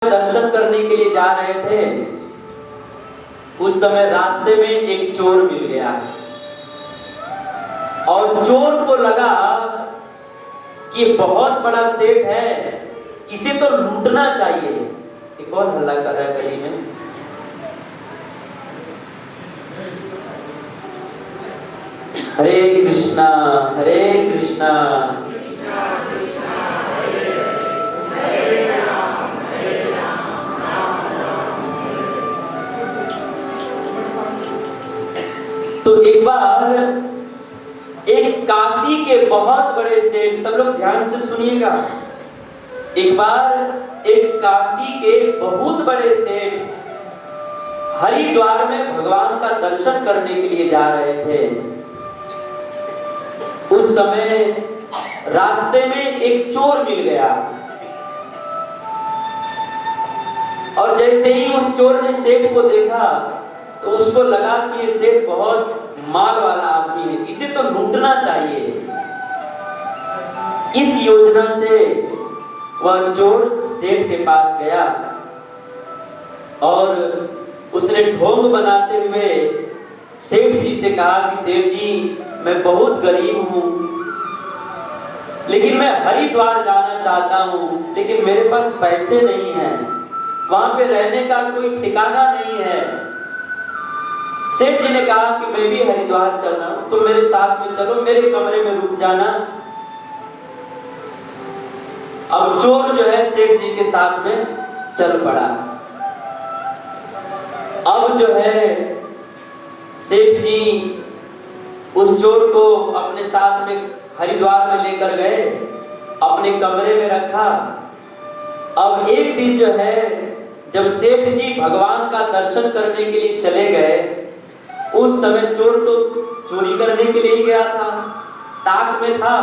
दर्शन करने के लिए जा रहे थे। उस समय रास्ते में एक चोर मिल गया और चोर को लगा कि बहुत बड़ा सेठ है, इसे तो लूटना चाहिए। एक और हल्ला कर रहा है गली में। हरे कृष्णा हरे कृष्णा तो एक बार एक काशी के बहुत बड़े सेठ, सब लोग ध्यान से सुनिएगा। एक बार एक काशी के बहुत बड़े सेठ हरिद्वार में भगवान का दर्शन करने के लिए जा रहे थे। उस समय रास्ते में एक चोर मिल गया और जैसे ही उस चोर ने सेठ को देखा तो उसको लगा कि ये सेठ बहुत माल वाला आदमी है, इसे तो लूटना चाहिए। इस योजना से वह चोर सेठ के पास गया और उसने ढोंग बनाते हुए सेठ जी से कहा कि सेठ जी, मैं बहुत गरीब हूं, लेकिन मैं हरिद्वार जाना चाहता हूं, लेकिन मेरे पास पैसे नहीं हैं, वहां पे रहने का कोई ठिकाना नहीं है। सेठ जी ने कहा कि मैं भी हरिद्वार चल रहा हूं, तो मेरे साथ में चलो, मेरे कमरे में रुक जाना। अब चोर जो है सेठ जी के साथ में चल पड़ा। अब जो है सेठ जी उस चोर को अपने साथ में हरिद्वार में लेकर गए, अपने कमरे में रखा। अब एक दिन जो है जब सेठ जी भगवान का दर्शन करने के लिए चले गए, उस समय चोर तो चोरी करने के लिए ही गया था, ताक में था।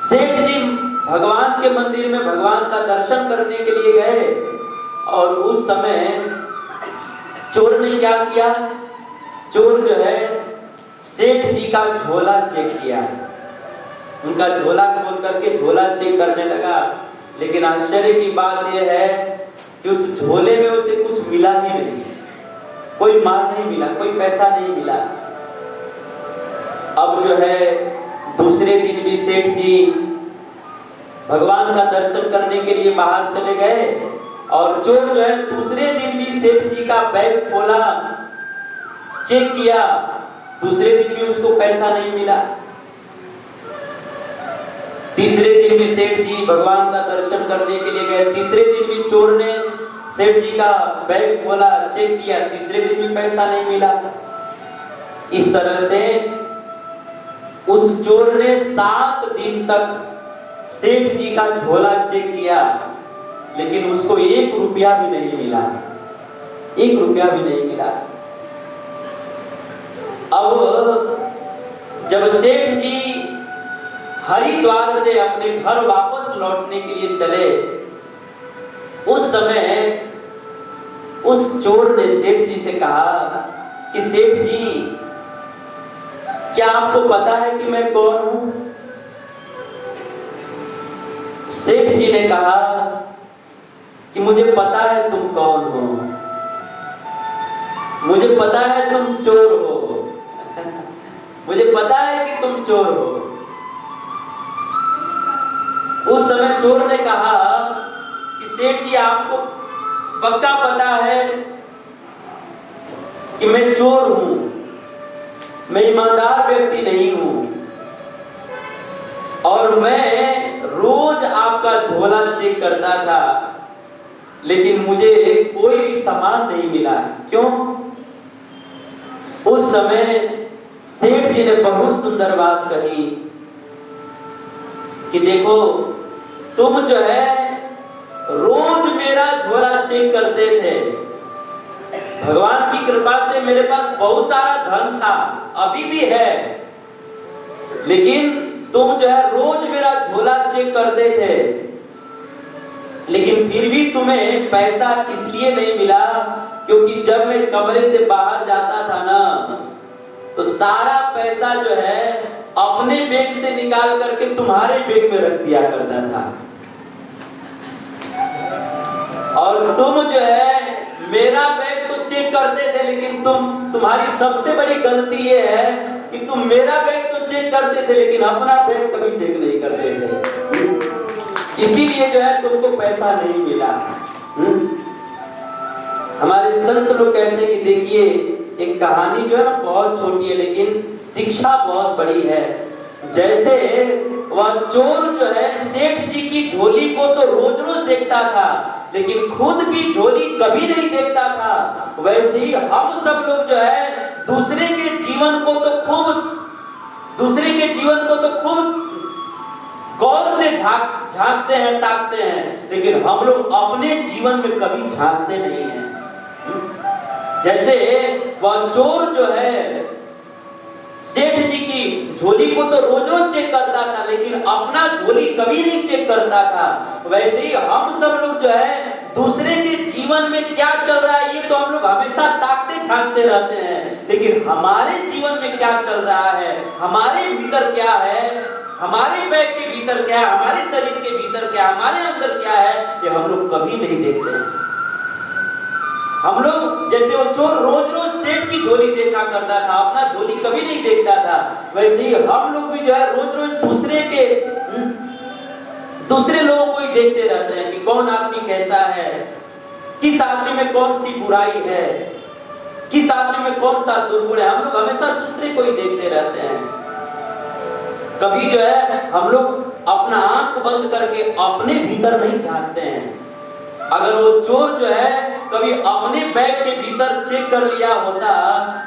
सेठ जी भगवान के मंदिर में भगवान का दर्शन करने के लिए गए और उस समय चोर ने क्या किया, चोर जो है सेठ जी का झोला चेक किया। उनका झोला खोल करके झोला चेक करने लगा, लेकिन आश्चर्य की बात यह है कि उस झोले में उसे कुछ मिला ही नहीं, कोई माल नहीं मिला, कोई पैसा नहीं मिला। अब जो है दूसरे दिन भी सेठ जी भगवान का दर्शन करने के लिए बाहर चले गए और चोर जो है दूसरे दिन भी सेठ जी का बैग खोला, चेक किया, दूसरे दिन भी उसको पैसा नहीं मिला। तीसरे दिन भी सेठ जी भगवान का दर्शन करने के लिए गए, तीसरे दिन भी चोर ने सेठ जी का बैग खोला, चेक किया, तीसरे दिन भी पैसा नहीं मिला। इस तरह से उस चोर ने 7 दिन तक सेठ जी का झोला चेक किया, लेकिन उसको 1 रुपया भी नहीं मिला, 1 रुपया भी नहीं मिला। अब जब सेठ जी हरिद्वार से अपने घर वापस लौटने के लिए चले, उस समय उस चोर ने सेठ जी से कहा कि सेठ जी, क्या आपको पता है कि मैं कौन हूं? सेठ जी ने कहा कि मुझे पता है तुम कौन हो, मुझे पता है तुम चोर हो, मुझे पता है कि तुम चोर हो। उस समय चोर ने कहा कि सेठ जी, आपको पक्का पता है कि मैं चोर हूं, मैं ईमानदार व्यक्ति नहीं हूं और मैं रोज आपका झोला चेक करता था, लेकिन मुझे कोई भी सामान नहीं मिला। क्यों? उस समय सेठ जी ने बहुत सुंदर बात कही कि देखो, तुम जो है रोज मेरा झोला चेक करते थे, भगवान की कृपा से मेरे पास बहुत सारा धन था, अभी भी है, लेकिन तुम जो है रोज मेरा झोला चेक करते थे, लेकिन फिर भी तुम्हें पैसा इसलिए नहीं मिला क्योंकि जब मैं कमरे से बाहर जाता था ना, तो सारा पैसा जो है अपने बैग से निकाल करके तुम्हारे बैग में रख दिया करता था। और तुम जो है मेरा बैग तो चेक करते थे, लेकिन तुम्हारी सबसे बड़ी गलती ये है कि तुम मेरा बैग तो चेक करते थे लेकिन अपना बैग कभी चेक नहीं करते थे, इसीलिए जो है तुमको पैसा नहीं मिला। हमारे संत लोग कहते हैं कि देखिए एक कहानी जो है ना बहुत छोटी है लेकिन शिक्षा बहुत बड़ी है। जैसे वह चोर जो है सेठ जी की झोली को तो रोज रोज देखता था लेकिन खुद की झोली कभी नहीं देखता था, वैसे ही हम सब लोग जो है दूसरे के जीवन को तो खूब गौर से झांकते हैं, ताकते हैं, लेकिन हम लोग अपने जीवन में कभी झांकते नहीं हैं। जैसे वह चोर जो है सेठ जी की झोली को तो रोज रोज चेक करता था लेकिन अपना झोली कभी नहीं चेक करता था, वैसे ही हम सब लोग जो है दूसरे के जीवन में क्या चल रहा है ये तो हम लोग हमेशा ताकते झांकते रहते हैं, लेकिन हमारे जीवन में क्या चल रहा है, हमारे भीतर क्या है, हमारे बैग के भीतर क्या है, हमारे शरीर के भीतर क्या, हमारे अंदर क्या है, ये हम लोग कभी नहीं देखते हैं। हम लोग जैसे वो चोर रोज रोज सेठ की झोली देखा करता था, अपना झोली कभी नहीं देखता था, वैसे ही हम लोग भी जो है रोज रोज दूसरे लोगों को ही देखते रहते हैं कि कौन आदमी कैसा है, किस आदमी में कौन सी बुराई है, किस आदमी में कौन सा दुर्गुण है। हम लोग हमेशा दूसरे को ही देखते रहते हैं। कभी जो है हम लोग अपना आंख बंद करके अपने भीतर नहीं झांकते हैं। अगर वो चोर जो है कभी अपने बैग के भीतर चेक कर लिया होता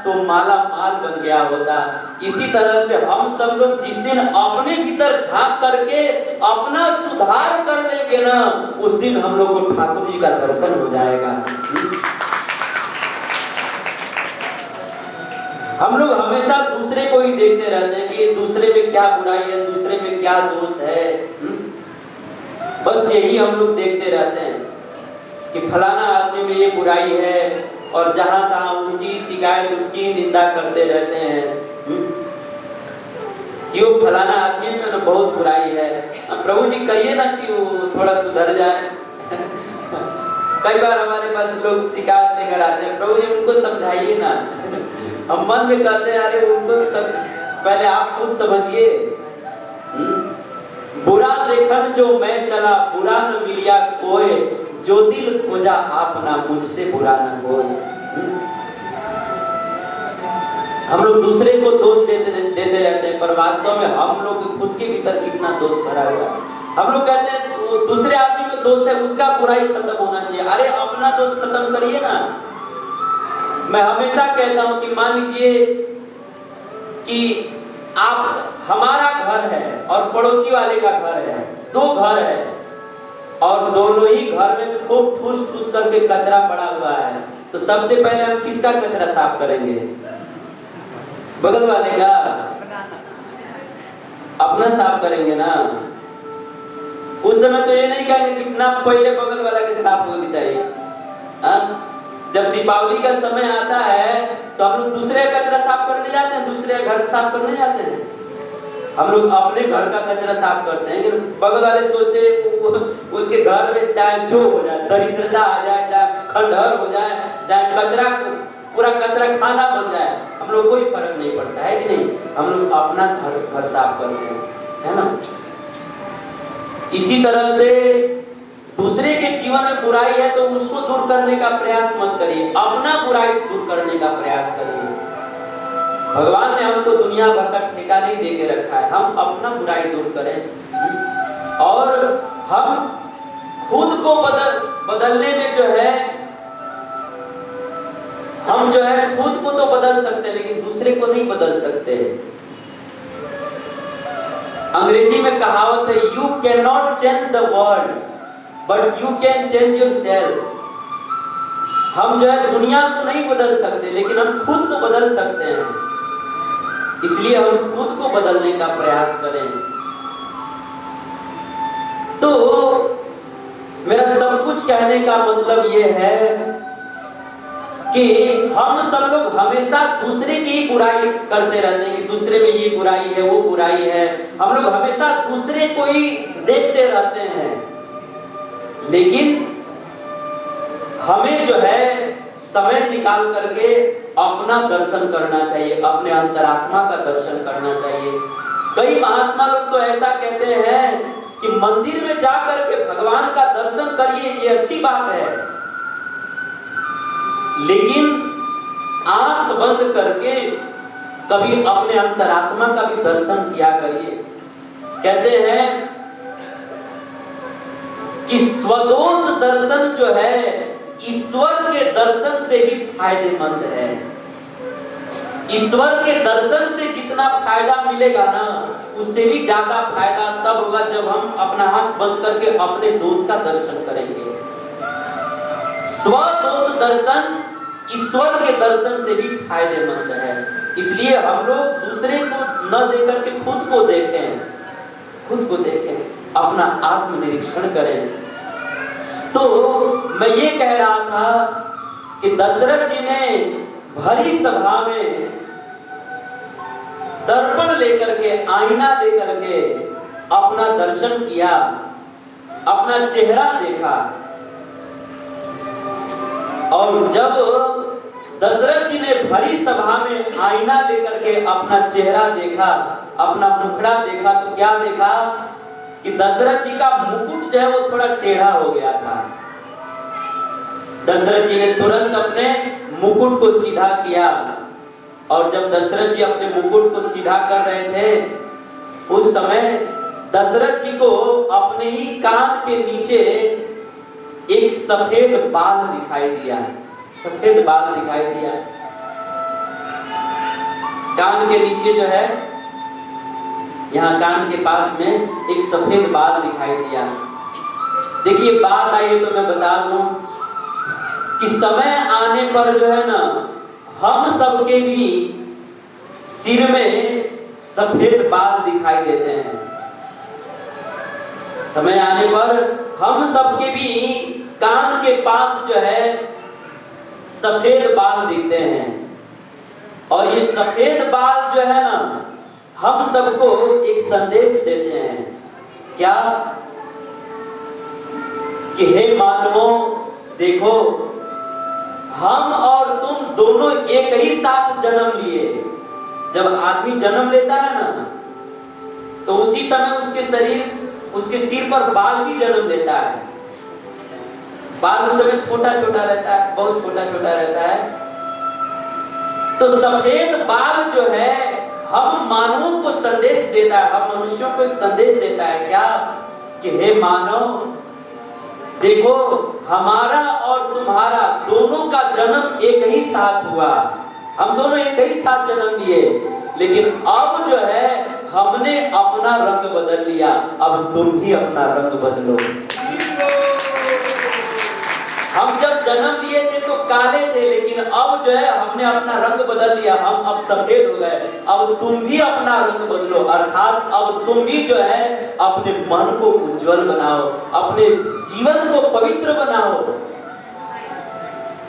तो माला माल बन गया होता। इसी तरह से हम सब लोग जिस दिन अपने भीतर झांक करके अपना सुधार कर लेंगे ना, उस दिन हम लोग को ठाकुर जी का दर्शन हो जाएगा। हम लोग हमेशा दूसरे को ही देखते रहते हैं कि दूसरे में क्या बुराई है, दूसरे में क्या दोष है, बस यही हम लोग देखते रहते हैं कि फलाना आदमी में ये बुराई है और जहां तहां उसकी शिकायत, उसकी निंदा करते रहते हैं कि वो फलाना आदमी में ना बहुत बुराई है। प्रभु जी कहिए ना कि वो थोड़ा सुधर जाए। कई बार हमारे पास लोग शिकायत लेकर आते हैं, प्रभु जी उनको समझाइए ना। हम मन में कहते हैं अरे उनको पहले आप खुद समझिए। बुरा देखन जो मैं चला बुरा न मिलिया कोई, जो दिल खोजा आपना मुझसे बुरा न कोई। हम लोग दूसरे को दोष देते रहते हैं, पर वास्तव में हम लोग खुद के भीतर कितना दोष भरा हुआ है। हम लोग कहते हैं दूसरे आदमी में दोष है, उसका बुराई खत्म होना चाहिए। अरे अपना दोष खत्म करिए ना। मैं हमेशा कहता हूं कि मान लीजिए कि आप हमारा घर है और पड़ोसी वाले का घर है, दो घर है और दोनों ही घर में खूब ठूस करके कचरा पड़ा हुआ है, तो सबसे पहले हम किसका कचरा साफ करेंगे? बगल वाले का? अपना साफ करेंगे ना। उस समय तो ये नहीं कहेंगे कितना पहले बगल वाला के साफ होनी चाहिए। जब दीपावली का समय आता है तो हम लोग दूसरे कचरा साफ करने जाते हैं, दूसरे घर साफ करने जाते हैं। हम लोग अपने घर का कचरा साफ करते हैं, लेकिन बगल वाले सोचते हैं उसके घर में चाहे जो हो जाए, दरिद्रता आ जाए, चाहे खंडहर हो जाए, चाहे कचरा पूरा कचरा खाना बन जाए, हम लोग कोई फर्क नहीं पड़ता है कि नहीं। हम लोग अपना घर साफ करते हैं, है ना। इसी तरह से दूसरे के जीवन में बुराई है तो उसको दूर करने का प्रयास मत करिए, अपना बुराई दूर करने का प्रयास करिए। भगवान ने हमको दुनिया भर का ठेका नहीं दे के रखा है, हम अपना बुराई दूर करें और हम खुद को बदलने में जो है हम जो है खुद को तो बदल सकते हैं लेकिन दूसरे को नहीं बदल सकते। अंग्रेजी में कहावत है, you can not change the world but you can change yourself. हम जो है दुनिया को नहीं बदल सकते लेकिन हम खुद को बदल सकते हैं, इसलिए हम खुद को बदलने का प्रयास करें। तो मेरा सब कुछ कहने का मतलब यह है कि हम सब लोग हमेशा दूसरे की ही बुराई करते रहते हैं कि दूसरे में ये बुराई है, वो बुराई है। हम लोग हमेशा दूसरे को ही देखते रहते हैं, लेकिन हमें जो है समय निकाल करके अपना दर्शन करना चाहिए, अपने अंतरात्मा का दर्शन करना चाहिए। कई महात्मा लोग तो ऐसा कहते हैं कि मंदिर में जाकर के भगवान का दर्शन करिए, ये अच्छी बात है, लेकिन आंख बंद करके कभी अपने अंतरात्मा का भी दर्शन किया करिए। कहते हैं कि स्वदोष दर्शन जो है ईश्वर के दर्शन से भी फायदेमंद है। ईश्वर के दर्शन से जितना फायदा मिलेगा ना, उससे भी ज्यादा फायदा तब होगा जब हम अपना आंख बंद करके अपने दोष का दर्शन करेंगे। स्वदोष दर्शन ईश्वर के दर्शन से भी फायदेमंद है। इसलिए हम लोग दूसरे को न देकर के खुद को देखें, अपना आत्मनिरीक्षण करें। तो मैं ये कह रहा था कि दशरथ जी ने भरी सभा में दर्पण लेकर के, आईना लेकर के अपना दर्शन किया, अपना चेहरा देखा। और जब दशरथ जी ने भरी सभा में आईना लेकर के अपना चेहरा देखा, अपना मुखड़ा देखा, तो क्या देखा कि दशरथ जी का मुकुट जो है वो थोड़ा टेढ़ा हो गया था। दशरथ जी ने तुरंत अपने मुकुट को सीधा किया, और जब दशरथ जी अपने मुकुट को सीधा कर रहे थे, उस समय दशरथ जी को अपने ही कान के नीचे एक सफेद बाल दिखाई दिया। कान के नीचे जो है, यहाँ कान के पास में एक सफेद बाल दिखाई दिया। देखिए, बात आई तो मैं बता दूं कि समय आने पर जो है ना, हम सबके भी सिर में सफेद बाल दिखाई देते हैं। समय आने पर हम सबके भी कान के पास जो है सफेद बाल दिखते हैं। और ये सफेद बाल जो है ना, हम सबको एक संदेश देते हैं। क्या? कि हे मानवों, देखो, हम और तुम दोनों एक ही साथ जन्म लिए। जब आदमी जन्म लेता है ना, तो उसी समय उसके सिर पर बाल भी जन्म लेता है। बाल उस समय छोटा छोटा रहता है, बहुत छोटा छोटा रहता है। तो सफेद बाल जो है हम मानवों को संदेश देता है, हम मनुष्यों को एक संदेश देता है। क्या? कि हे मानव, देखो, हमारा और तुम्हारा दोनों का जन्म एक ही साथ हुआ, हम दोनों एक ही साथ जन्म लिए, लेकिन अब जो है हमने अपना रंग बदल लिया। अब तुम भी अपना रंग बदलो। हम जब जन्म लिए थे तो काले थे, लेकिन अब जो है हमने अपना रंग बदल लिया, हम अब सफेद हो गए। अब तुम भी अपना रंग बदलो, अर्थात अब तुम भी जो है अपने मन को उज्जवल बनाओ, अपने जीवन को पवित्र बनाओ।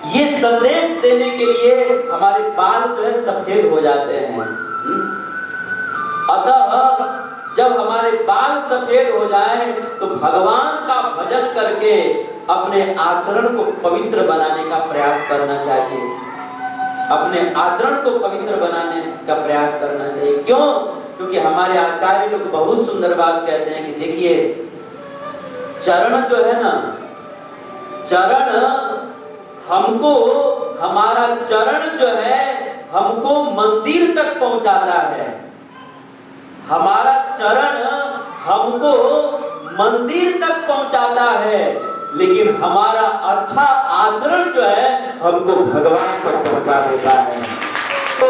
ये संदेश देने के लिए हमारे बाल जो है सफेद हो जाते हैं। अतः जब हमारे बाल सफेद हो जाए तो भगवान का भजन करके अपने आचरण को पवित्र बनाने का प्रयास करना चाहिए। अपने आचरण को पवित्र बनाने का प्रयास करना चाहिए। क्यों? क्योंकि हमारे आचार्य लोग बहुत सुंदर बात कहते हैं कि देखिए, चरण जो है ना, चरण हमको, हमारा चरण जो है हमको मंदिर तक पहुंचाता है। हमारा चरण हमको मंदिर तक पहुंचाता है, लेकिन हमारा अच्छा आचरण जो है हमको भगवान तक पहुंचा देता है। तो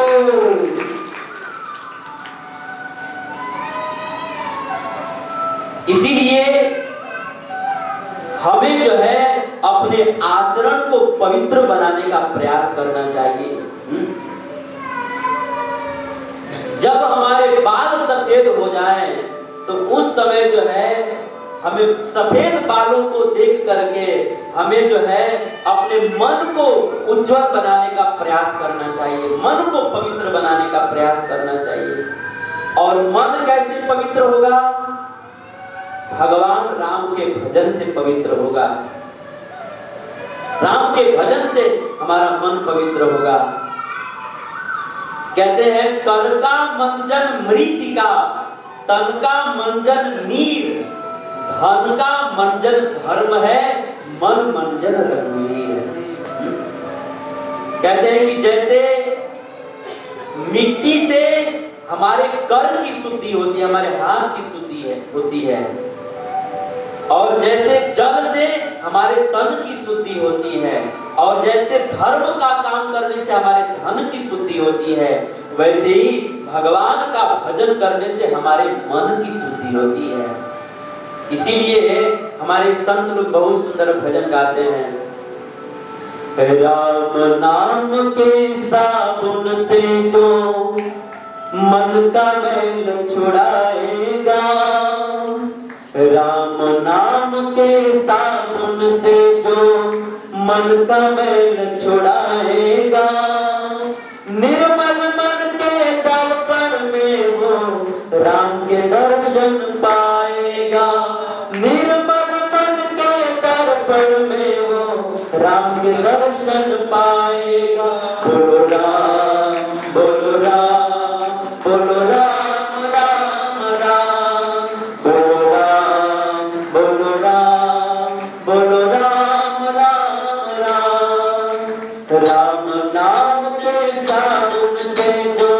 इसीलिए हमें जो है अपने आचरण को पवित्र बनाने का प्रयास करना चाहिए। जब हमारे बाल सफेद हो जाएं, तो उस समय जो है हमें सफेद बालों को देख करके हमें जो है अपने मन को उज्जवल बनाने का प्रयास करना चाहिए, मन को पवित्र बनाने का प्रयास करना चाहिए। और मन कैसे पवित्र होगा? भगवान राम के भजन से पवित्र होगा। राम राम के भजन से हमारा मन पवित्र होगा। कहते हैं कर का मंजन मृतिका, तन का मंजन नीर, धन का मंजन धर्म है, मन मंजन रघुवीर। कहते हैं कि जैसे मिट्टी से हमारे कर की शुद्धि होती है, हमारे हाथ की शुद्धि होती है, और जैसे जल से हमारे तन की शुद्धि होती है, और जैसे धर्म का काम करने से हमारे धन की शुद्धि होती है, वैसे ही भगवान का भजन करने से हमारे मन की शुद्धि होती है। इसीलिए हमारे संत लोग बहुत सुंदर भजन गाते हैं। राम नाम के साबुन से जो मन का मैल छुड़ाएगा, राम नाम के साबुन से जो मन का मैल छुड़ाएगा, निर्मल मन के दर्पण में वो राम के दर्शन पाएगा, निर्मल मन के दर्पण में वो राम के दर्शन पाएगा। बोलो राम, बोलो राम, बोलो राम राम राम, बोलो राम, बोलो राम, बोलो राम राम राम। राम नाम के साबुन से जो,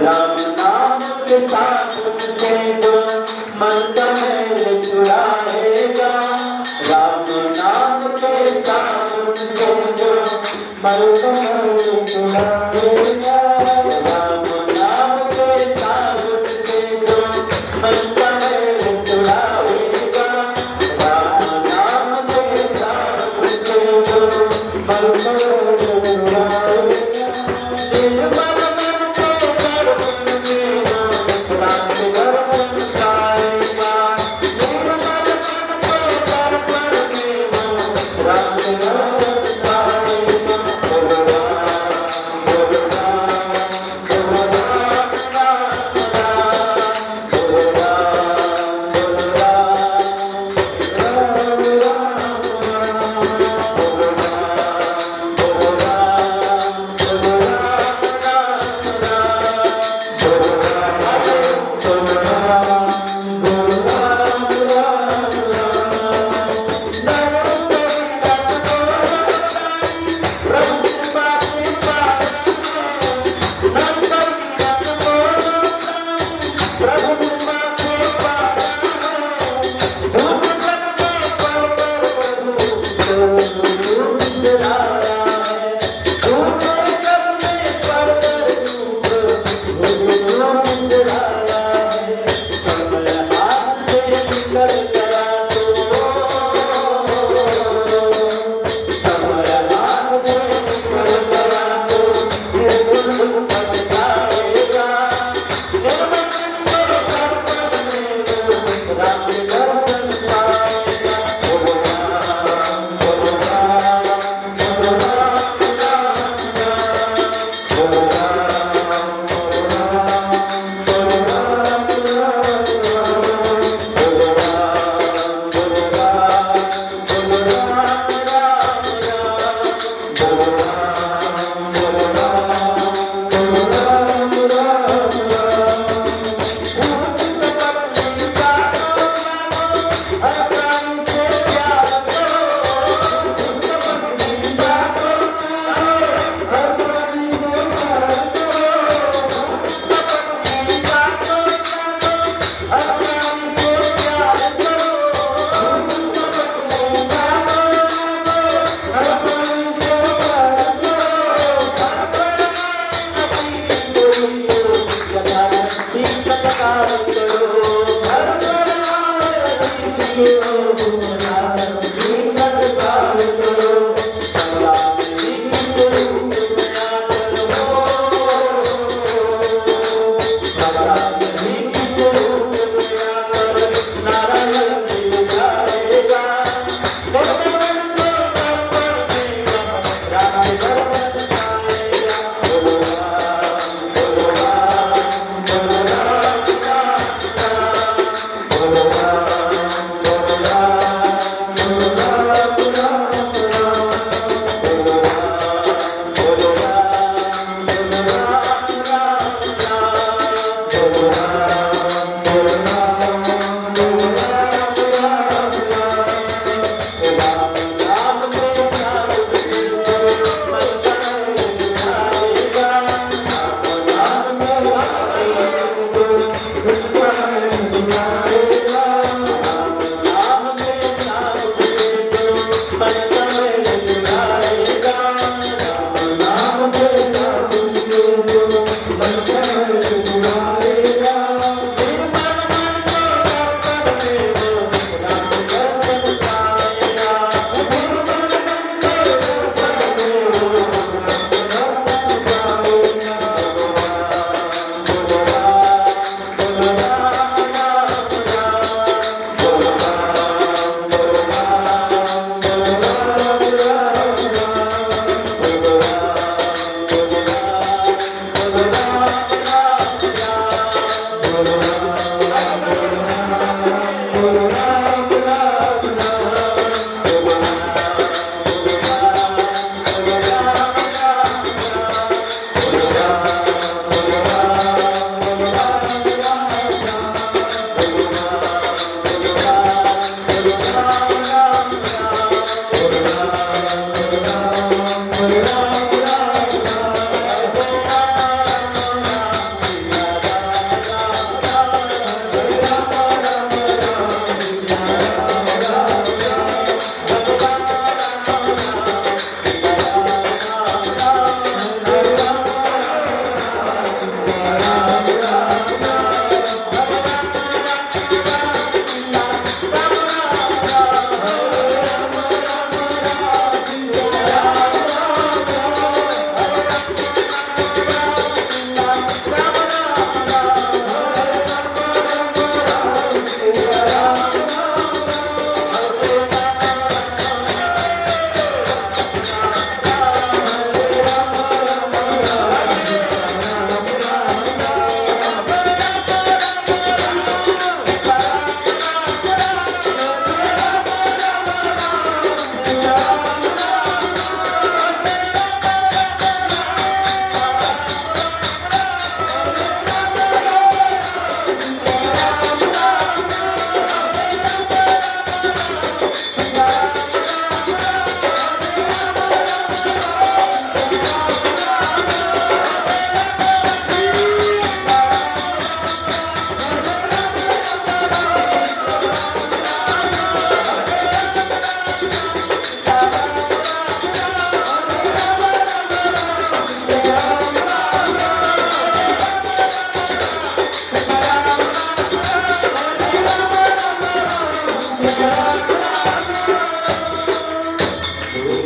राम नाम के साबुन से जो मन का मैल छुड़ाएगा, राम नाम के साबुन से जो मन का मैल छुड़ाएगा, राम नाम के साबुन से जो मन का मैल छुड़ाएगा, राम नाम के साबुन से जो मन का मैल छुड़ाएगा। निर्मल मन के दर्पण में वो राम के दर्शन पाएगा, निर्मल मन के दर्पण में वो राम के दर्शन पाएगा। बोलो राम, बोलो राम, बोलो राम राम राम, बोलो राम, बोलो राम, राम राम राम, बोलो राम, बोलो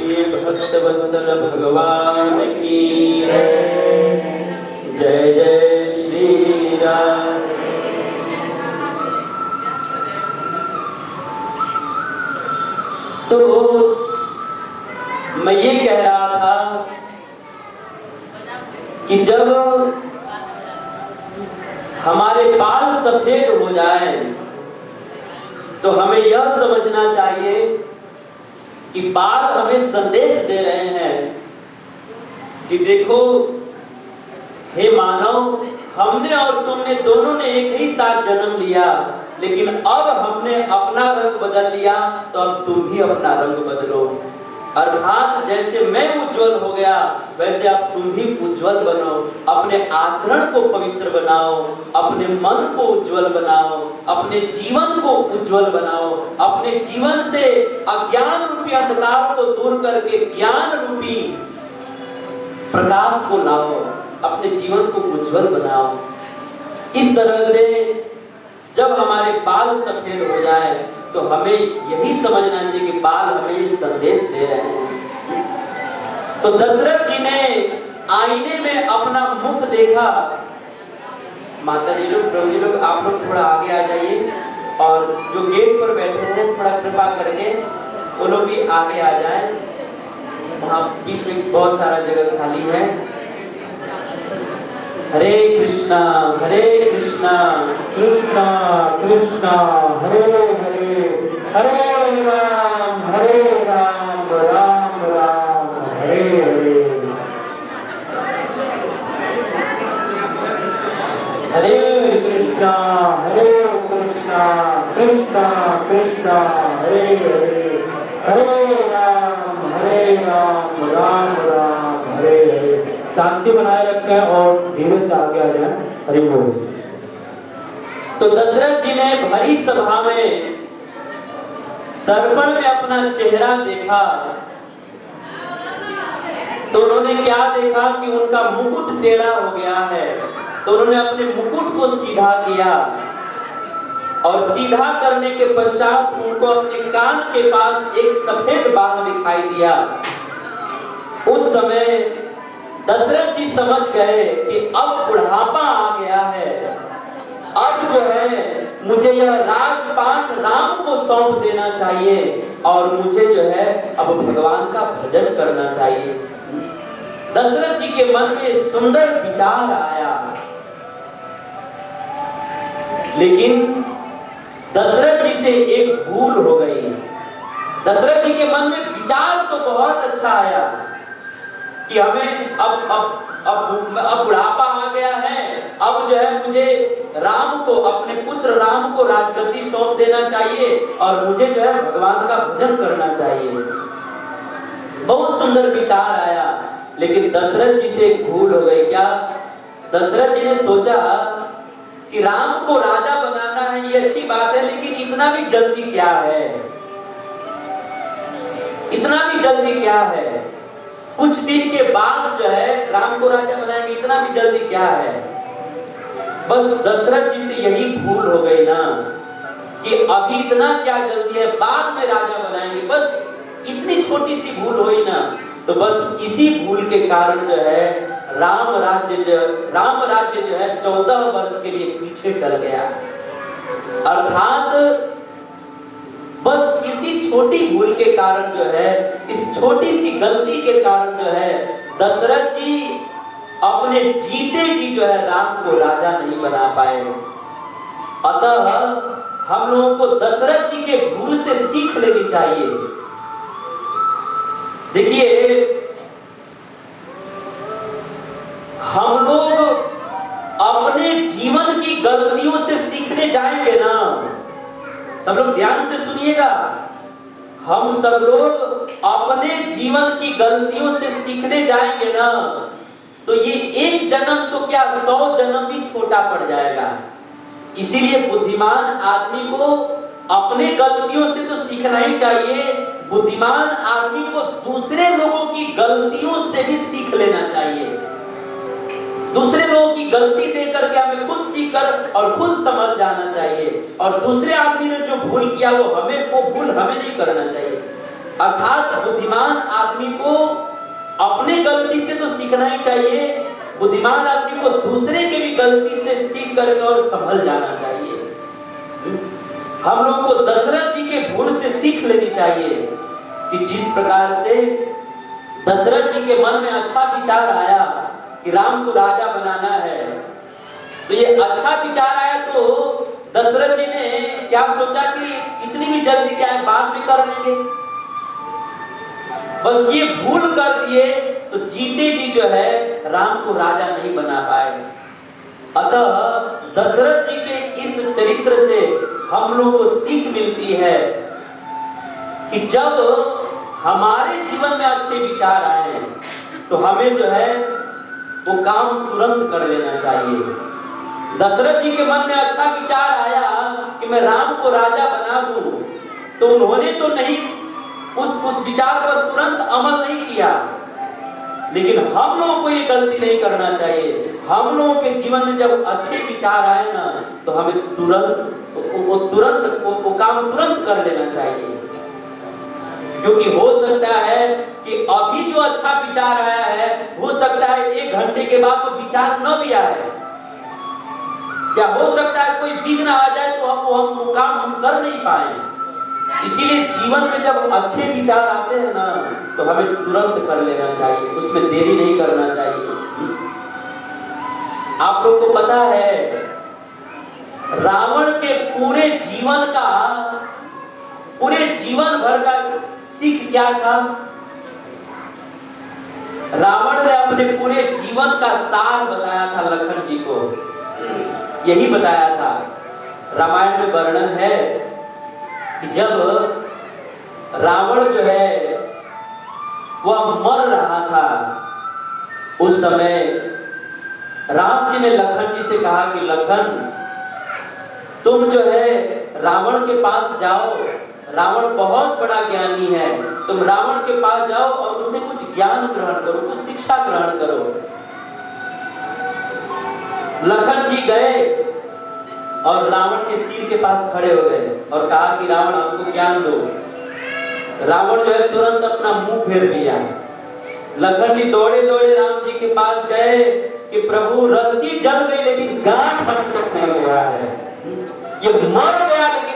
बोलिए भक्तवत्सल भगवान की जय जय श्री राम। तो मैं ये कह रहा था कि जब हमारे बाल सफेद हो जाएं तो हमें यह समझना चाहिए कि बाल हमें संदेश दे रहे हैं कि देखो हे मानव, हमने और तुमने दोनों ने एक ही साथ जन्म लिया, लेकिन अब हमने अपना रंग बदल लिया, तो अब तुम भी अपना रंग बदलो। अर्थात जैसे मैं उज्जवल हो गया वैसे अब तुम भी उज्जवल बनो, अपने आचरण को पवित्र बनाओ, अपने मन को उज्जवल बनाओ, अपने जीवन को उज्जवल बनाओ, अपने जीवन से अज्ञान रूपी अंधकार को दूर करके ज्ञान रूपी प्रकाश को लाओ, अपने जीवन को उज्जवल बनाओ। इस तरह से जब हमारे बाल सफेद हो जाए तो हमें यही समझना चाहिए कि बाल हमें ये संदेश दे रहे हैं। तो दशरथ जी ने आईने में अपना मुख देखा। माता जी लोग, प्रभु जी लोग, आप लोग थोड़ा आगे आ जाइए, और जो गेट पर बैठे हैं थोड़ा कृपा करके वो लोग भी आगे आ जाएं। वहाँ बीच में बहुत सारा जगह खाली है। हरे कृष्णा कृष्णा कृष्णा हरे हरे, हरे राम राम राम हरे हरे। हरे कृष्णा कृष्णा कृष्णा हरे हरे, हरे राम राम राम हरे हरे। शांति बनाए रखें और धीरे से आगे आ जाए। हरि बोल। तो दशरथ जी ने भरी सभा में दर्पण में अपना चेहरा देखा तो उन्होंने क्या देखा कि उनका मुकुट टेढ़ा हो गया है। तो उन्होंने अपने मुकुट को सीधा किया और सीधा करने के पश्चात उनको अपने कान के पास एक सफेद बाल दिखाई दिया। उस समय दशरथ जी समझ गए कि अब बुढ़ापा आ गया है, अब जो है मुझे यह राजपाट राम को सौंप देना चाहिए और मुझे जो है अब भगवान का भजन करना चाहिए। दशरथ जी के मन में सुंदर विचार आया, लेकिन दशरथ जी से एक भूल हो गई। दशरथ जी के मन में विचार तो बहुत अच्छा आया कि हमें अब बुढ़ापा आ गया है, अब जो है मुझे राम को, अपने पुत्र राम को राजगद्दी सौंप देना चाहिए और मुझे जो है भगवान का भजन करना चाहिए। बहुत सुंदर विचार आया, लेकिन दशरथ जी से एक भूल हो गई। क्या? दशरथ जी ने सोचा कि राम को राजा बनाना है, ये अच्छी बात है, लेकिन इतना भी जल्दी क्या है, इतना भी जल्दी क्या है, कुछ दिन के बाद जो है राम को राजा बनाएंगे, इतना भी जल्दी क्या है। बस दशरथ जी से यही भूल हो गई ना कि अभी इतना क्या जल्दी है, बाद में राजा बनाएंगे, बस इतनी छोटी सी भूल हुई ना। तो बस इसी भूल के कारण जो है राम राज्य जो है 14 वर्ष के लिए पीछे टल गया। अर्थात बस इसी छोटी भूल के कारण जो है, इस छोटी सी गलती के कारण जो है दशरथ जी अपने जीते जी जो है राम को राजा नहीं बना पाए। अतः हम लोगों को दशरथ जी के भूल से सीख लेनी चाहिए। देखिए, हम लोग अपने जीवन की गलतियों से सीखने जाएंगे ना, सब लोग ध्यान से सुनिएगा, हम सब लोग अपने जीवन की गलतियों से सीखने जाएंगे ना, तो ये एक जन्म तो क्या 100 जन्म भी छोटा पड़ जाएगा। इसीलिए बुद्धिमान आदमी को अपने गलतियों से तो सीखना ही चाहिए, बुद्धिमान आदमी को दूसरे लोगों की गलतियों से भी सीख लेना चाहिए। दूसरे लोगों की गलती देख करके हमें खुद सीखकर और खुद समझ जाना चाहिए, और दूसरे आदमी ने जो भूल किया वो भूल हमें नहीं करना चाहिए। अर्थात बुद्धिमान आदमी आदमी को अपने गलती से तो सीखना ही चाहिए, बुद्धिमान आदमी को दूसरे के भी गलती से सीख करके और संभल जाना चाहिए। हम लोगों को दशरथ जी के भूल से सीख लेनी चाहिए कि जिस प्रकार से दशरथ जी के मन में अच्छा विचार आया कि राम को राजा बनाना है, तो ये अच्छा विचार आया तो दशरथ जी ने क्या सोचा कि इतनी भी जल्दी क्या है, बाद में कर लेंगे। बस ये भूल कर दिए तो जीते जी जो है राम को राजा नहीं बना पाए। अतः दशरथ जी के इस चरित्र से हम लोग को सीख मिलती है कि जब हमारे जीवन में अच्छे विचार आए तो हमें जो है वो काम तुरंत कर लेना चाहिए। दशरथ जी के मन में अच्छा विचार आया कि मैं राम को राजा बना दूं, तो उन्होंने तो नहीं उस विचार पर तुरंत अमल नहीं किया। लेकिन हम लोगों को ये गलती नहीं करना चाहिए। हम लोगों के जीवन में जब अच्छे विचार आए ना तो हमें तुरंत वो काम तुरंत कर लेना चाहिए, क्योंकि हो सकता है कि अभी जो अच्छा विचार आया है हो सकता है 1 घंटे के बाद वो विचार न भी आए, या हो सकता है कोई विघ्न आ जाए तो हम वो काम हम कर नहीं पाए। इसीलिए जीवन में जब अच्छे विचार आते हैं ना तो हमें तुरंत कर लेना चाहिए, उसमें देरी नहीं करना चाहिए। आप लोगों को पता है रावण के पूरे जीवन भर का सीख क्या था? रावण ने अपने पूरे जीवन का सार बताया था लखन जी को, यही बताया था। रामायण में वर्णन है कि जब रावण जो है वह मर रहा था, उस समय राम जी ने लखन जी से कहा कि लखन तुम जो है रावण के पास जाओ, रावण बहुत बड़ा ज्ञानी है, तुम रावण के पास जाओ और उससे कुछ ज्ञान ग्रहण करो, कुछ शिक्षा ग्रहण करो। लखन जी गए और रावण के सिर के पास खड़े हो गए और कहा कि रावण हमको ज्ञान दो। रावण जो है तुरंत अपना मुंह फेर लिया। लखन जी दौड़े दौड़े राम जी के पास गए कि प्रभु रस्सी जल गई लेकिन गांठ अभी तक नहीं हुआ है, ये मर गया लेकिन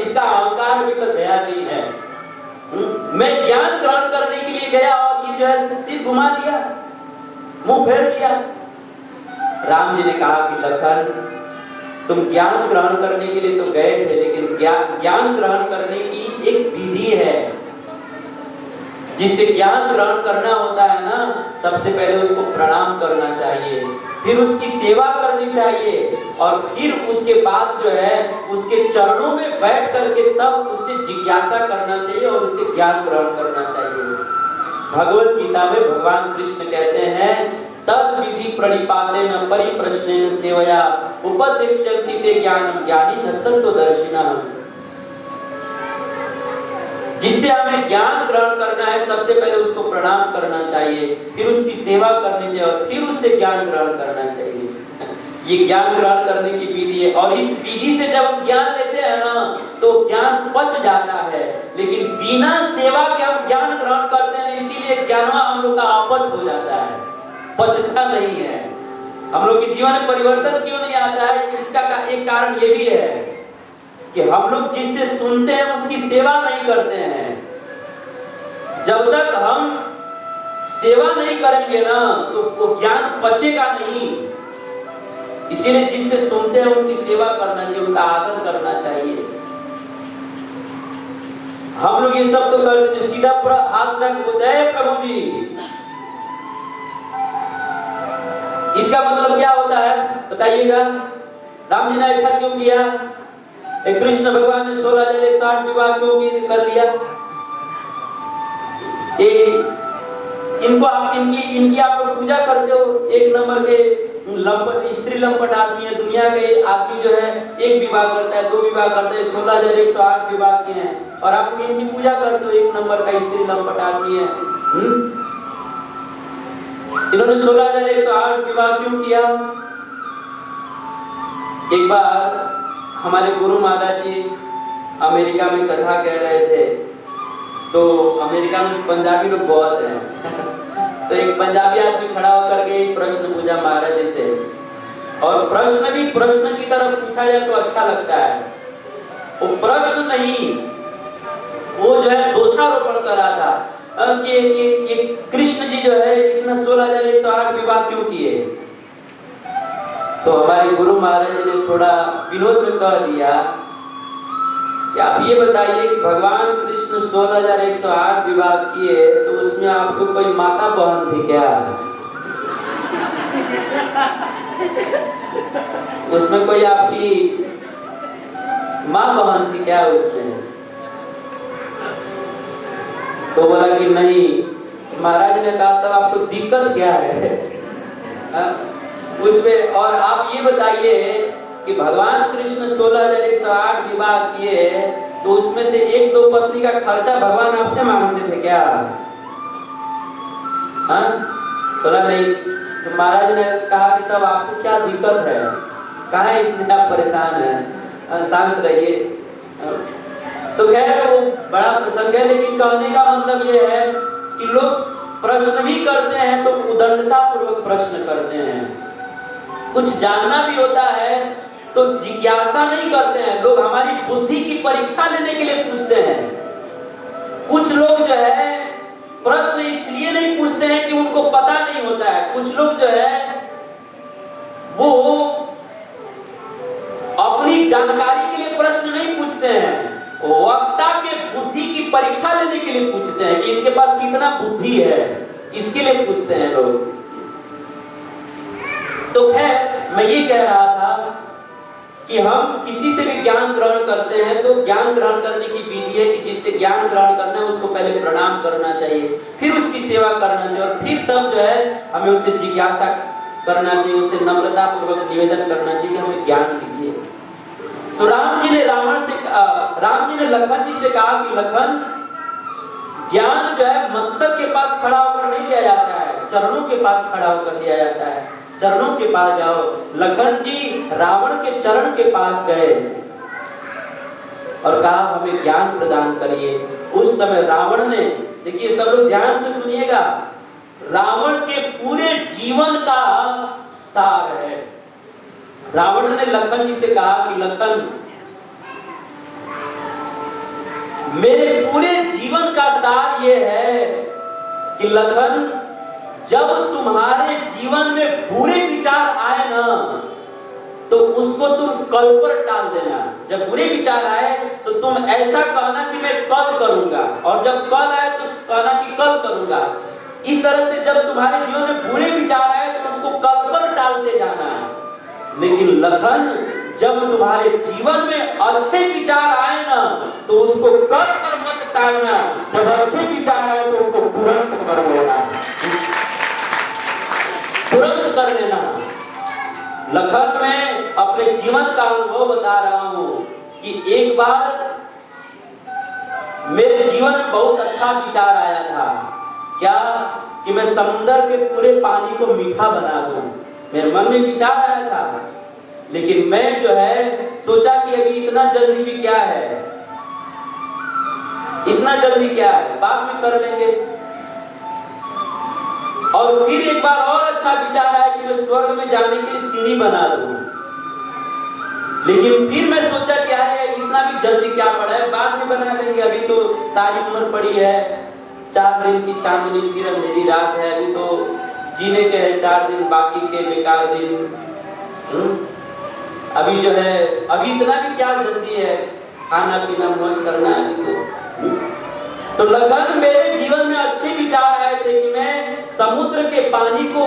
इसका अहंकार अभी तक गया नहीं है। मैं ज्ञान ग्रहण करने के लिए गया और ये जो है सिर घुमा दिया, मुंह फेर लिया। राम जी ने कहा कि लखन तुम ज्ञान ग्रहण करने के लिए तो गए थे, लेकिन ज्ञान ग्रहण करने की एक विधि है। जिससे ज्ञान ग्रहण करना होता है ना, सबसे पहले उसको प्रणाम करना चाहिए, फिर उसकी सेवा करनी चाहिए और फिर उसके बाद जो है उसके चरणों में बैठ करके तब उससे जिज्ञासा करना चाहिए और उससे ज्ञान ग्रहण करना चाहिए। भगवत गीता में भगवान कृष्ण कहते हैं तद विधि प्रणिपातेन परिप्रश्नेन सेवया उपदेक्ष्यन्ति ते ज्ञानम ज्ञानी नस्तत्वदर्शिनः। जिससे हमें ज्ञान ग्रहण करना है सबसे पहले उसको प्रणाम करना चाहिए, फिर उसकी सेवा करनी चाहिए और फिर उससे ज्ञान ग्रहण करना चाहिए। ये ज्ञान ग्रहण करने की विधि है और इस विधि से जब हम ज्ञान लेते हैं ना तो ज्ञान पच जाता है, लेकिन बिना सेवा के हम ज्ञान ग्रहण करते हैं, इसीलिए ज्ञानवा हम लोग का अपच हो जाता है, पचता नहीं है। हम लोग के जीवन में परिवर्तन क्यों नहीं आता है? इसका एक कारण ये भी है कि हम लोग जिससे सुनते हैं उसकी सेवा नहीं करते हैं। जब तक हम सेवा नहीं करेंगे ना तो वो ज्ञान पचेगा नहीं। इसीलिए जिससे सुनते हैं उनकी सेवा करना चाहिए, उनका आदर करना चाहिए। हम लोग ये सब तो करते जो सीधा पूरा हाथ रख जय प्रभु जी, इसका मतलब क्या होता है बताइएगा? राम जी ने ऐसा क्यों किया? कृष्ण भगवान ने 16,108 विवाह क्यों कर लिया? इनको आप इनकी आप लोग पूजा करते हो। एक नंबर के लंपट स्त्री लंपट आदमी है। दुनिया के आदमी जो है एक विवाह करता है, 2 विवाह करता है, 16,108 विवाह किए हैं और आप इनकी पूजा करते हो। एक नंबर का स्त्री लंपट आदमी है। इन्होंने 16,108 विवाह क्यों किया? एक बार हमारे गुरु महाराज जी अमेरिका में कथा कह रहे थे तो अमेरिका में पंजाबी लोग बहुत हैं तो एक पंजाबी आदमी खड़ा होकर के एक प्रश्न पूछा महाराज जी से, और प्रश्न भी प्रश्न की तरफ पूछा जाए तो अच्छा लगता है। वो प्रश्न नहीं, वो जो है दोषारोपण कर रहा था कि कृष्ण जी जो है इतना 16,108 विवाह क्यों किए। तो हमारे गुरु महाराज जी ने थोड़ा विनोद में कह दिया कि आप ये बताइए कि भगवान कृष्ण 16,108 विवाह किए तो उसमें आपको कोई माता बहन थी क्या? उसमें कोई आपकी माँ बहन थी क्या उसमें? तो बोला कि नहीं। महाराज ने कहा तब आपको दिक्कत क्या है उसमें? और आप ये बताइए कि भगवान कृष्ण 16,108 विवाह किए तो उसमें से 1-2 पत्नी का खर्चा भगवान आपसे मांगते थे क्या? हाँ? बोला नहीं। तो महाराज ने कहा कि तब आपको क्या दिक्कत है, कहाँ इतना परेशान है, शांत रहिए। तो खैर वो बड़ा प्रसंग है, लेकिन कहने का मतलब ये है कि लोग प्रश्न भी करते हैं तो उदंडता पूर्वक प्रश्न करते हैं। कुछ जानना भी होता है तो जिज्ञासा नहीं करते हैं। लोग हमारी बुद्धि की परीक्षा लेने के लिए पूछते हैं। कुछ लोग जो है प्रश्न इसलिए नहीं पूछते हैं कि उनको पता नहीं होता है। कुछ लोग जो है वो अपनी जानकारी के लिए प्रश्न नहीं पूछते हैं, वक्ता के बुद्धि की परीक्षा लेने के लिए पूछते हैं कि इनके पास कितना बुद्धि है, इसके लिए पूछते हैं लोग। तो खैर मैं ये कह रहा था कि हम किसी से भी ज्ञान ग्रहण करते हैं तो ज्ञान ग्रहण करने की विधि है कि जिससे ज्ञान ग्रहण करना है उसको पहले प्रणाम करना चाहिए, फिर उसकी सेवा करना चाहिए, और फिर तब जो है हमें उससे जिज्ञासा करना चाहिए, उससे नम्रता पूर्वक निवेदन करना चाहिए कि हमें ज्ञान दीजिए। तो राम जी ने लखन जी से कहा कि लखन, ज्ञान जो है मस्तक के पास खड़ा होकर नहीं दिया जाता है, चरणों के पास खड़ा होकर दिया जाता है। चरणों के पास जाओ। लखन जी रावण के चरण के पास गए और कहा हमें ज्ञान प्रदान करिए। उस समय रावण ने, देखिए सब लोग ध्यान से सुनिएगा, रावण के पूरे जीवन का सार है। रावण ने लखन जी से कहा कि लखन, मेरे पूरे जीवन का सार ये है कि लखन, जब तुम्हारे जीवन में बुरे विचार आए ना तो उसको तुम कल पर टाल देना। जब बुरे विचार आए तो तुम ऐसा कहना कि मैं कल करूंगा, और जब कल आए तो कहना कि कल करूंगा। इस तरह से जब तुम्हारे जीवन में बुरे विचार आए तो उसको कल पर टालते जाना। लेकिन लखन, जब तुम्हारे जीवन में अच्छे विचार आए ना तो उसको कल पर मत टालना, जब अच्छे विचार आए तो उसको तुरंत कर लेना, तुरंत कर लेना। लखन, मैं अपने जीवन का अनुभव बता रहा हूं कि एक बार मेरे जीवन में बहुत अच्छा विचार आया था। क्या? कि मैं समुद्र के पूरे पानी को मीठा बना दूं। मेरे मन में विचार आया था, लेकिन मैं जो है सोचा कि अभी इतना जल्दी भी क्या है, इतना जल्दी क्या है, बाद में कर लेंगे। और फिर एक बार और अच्छा विचार आया कि मैं स्वर्ग में जाने के लिए सीढ़ी बना दूं। लेकिन फिर मैं सोचा कि अरे इतना भी जल्दी क्या पड़ा है, बाद में बना लेंगे, अभी तो सारी उम्र पड़ी है। 4 दिन की चांदनी फिर अंधेरी रात है, अभी तो जीने के है 4 दिन, बाकी के बेकार दिन। अभी जो है, अभी इतना भी क्या जल्दी है, खाना पीना मौज करना है। तो लगन मेरे जीवन में अच्छे विचार आए थे कि मैं समुद्र के पानी को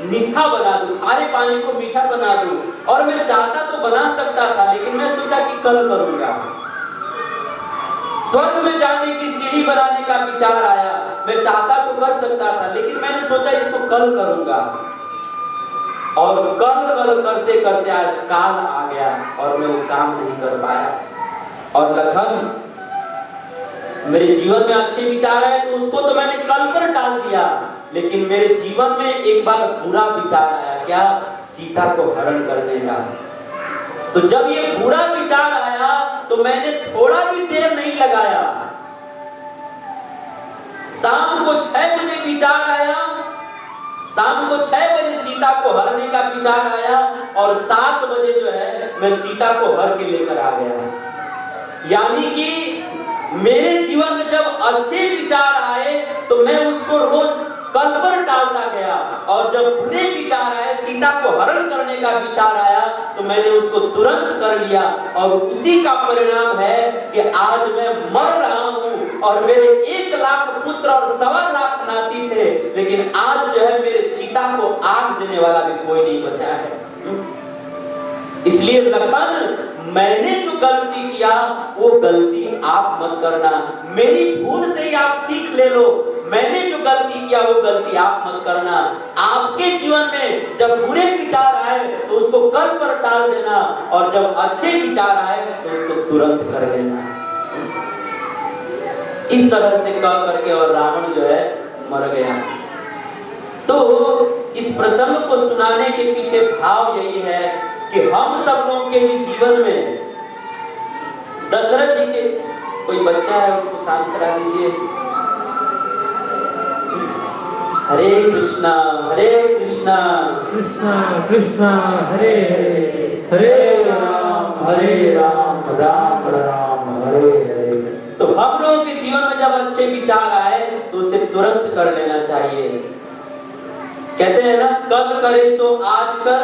मीठा बना दूं, खारे पानी को मीठा बना दूं। और मैं चाहता तो बना सकता था, लेकिन मैं सोचा कि कल करूंगा। स्वर्ग में जाने की सीढ़ी बनाने का विचार आया, मैं चाहता तो कर सकता था, लेकिन मैंने सोचा इसको कल करूंगा। और कल करते करते आज काल आ गया और मैं वो काम नहीं कर पाया। और लखन, मेरे जीवन में अच्छे विचार आए तो उसको तो मैंने कल पर टाल दिया, लेकिन मेरे जीवन में एक बार बुरा विचार आया। क्या? सीता को हरण करने का। तो जब ये बुरा विचार आया तो मैंने थोड़ा भी देर नहीं लगाया, शाम को 6 बजे विचार आया, शाम को 6 बजे सीता को हरने का विचार आया और 7 बजे जो है मैं सीता को हर के लेकर आ गया। यानी कि मेरे जीवन में जब अच्छे विचार आए तो मैं उसको रोज कल पर टालता गया, और जब बुरे विचार आए, सीता को हरण करने का विचार आया, तो मैंने उसको तुरंत कर लिया। और उसी का परिणाम है कि आज मैं मर रहा हूं और मेरे 1 लाख पुत्र और 1.25 लाख नाती थे, लेकिन आज जो है मेरे चिता को आग देने वाला भी कोई नहीं बचा है। इसलिए लखन, मैंने जो गलती किया वो गलती आप मत करना, मेरी भूल से ही आप सीख ले लो। मैंने जो गलती किया वो गलती आप मत करना। आपके जीवन में जब बुरे विचार आए तो उसको कल पर टाल देना, और जब अच्छे विचार आए तो उसको तुरंत कर लेना। इस तरह से कह करके और रावण जो है मर गया। तो इस प्रसंग को सुनाने के पीछे भाव यही है कि हम सब लोगों के भी जीवन में दशरथ जी के, कोई बच्चा है उसको शांत करा दीजिए। हरे कृष्णा कृष्णा कृष्णा हरे हरे, हरे राम राम राम हरे हरे। तो हम लोगों के जीवन में जब अच्छे विचार आए तो उसे तुरंत कर लेना चाहिए। कहते हैं ना, कल करे सो आज कर,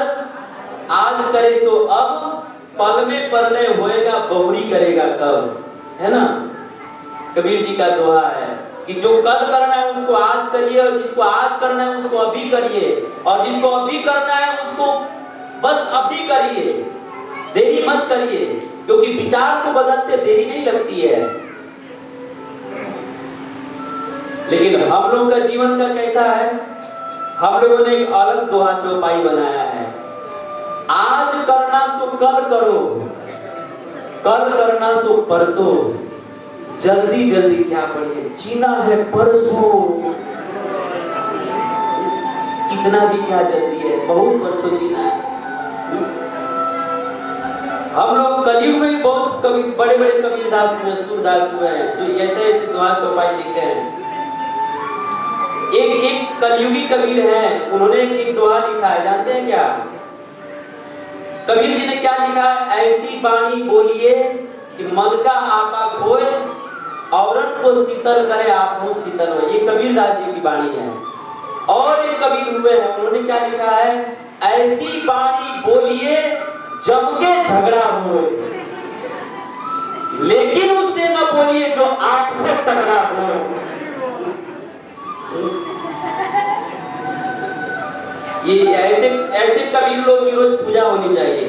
आज करे सो अब, पल में परलय होएगा बहुरी करेगा कब, है ना। कबीर जी का दोहा है कि जो कल करना है उसको आज करिए, और जिसको आज करना है उसको अभी करिए, और जिसको अभी करना है उसको बस अभी करिए, देरी मत करिए, क्योंकि विचार को बदलते देरी नहीं लगती है। लेकिन हम लोग का जीवन का कैसा है, हम लोगों ने एक अलग दोहा चौपाई बनाया है। आज करना सो कल करो, कल करना सो परसों, जल्दी जल्दी क्या पड़िए, जीना है परसों। कितना भी क्या जल्दी है, बहुत परसों जीना है। हम लोग कलयुग में भी बहुत कवि, बड़े बड़े कबीरदास हुए, सूरदास हुए हैं, तो ऐसे ऐसे दोहा चौपाई लिखे हैं। एक कलयुगी कबीर हैं, उन्होंने एक दोहा लिखा है, जानते हैं क्या? कबीर जी ने क्या लिखा है? ऐसी बाणी बोलिए कि मन का आपा खोए, औरन को शीतल करे आपको शीतल हो। ये कबीरदास जी की बाणी है। और एक कबीर हुए हैं, उन्होंने क्या लिखा है? ऐसी बाणी बोलिए जम के झगड़ा हो, लेकिन उससे न बोलिए जो आपसे तगड़ा हो। ये ऐसे ऐसे कबीर लोग की रोज पूजा होनी चाहिए।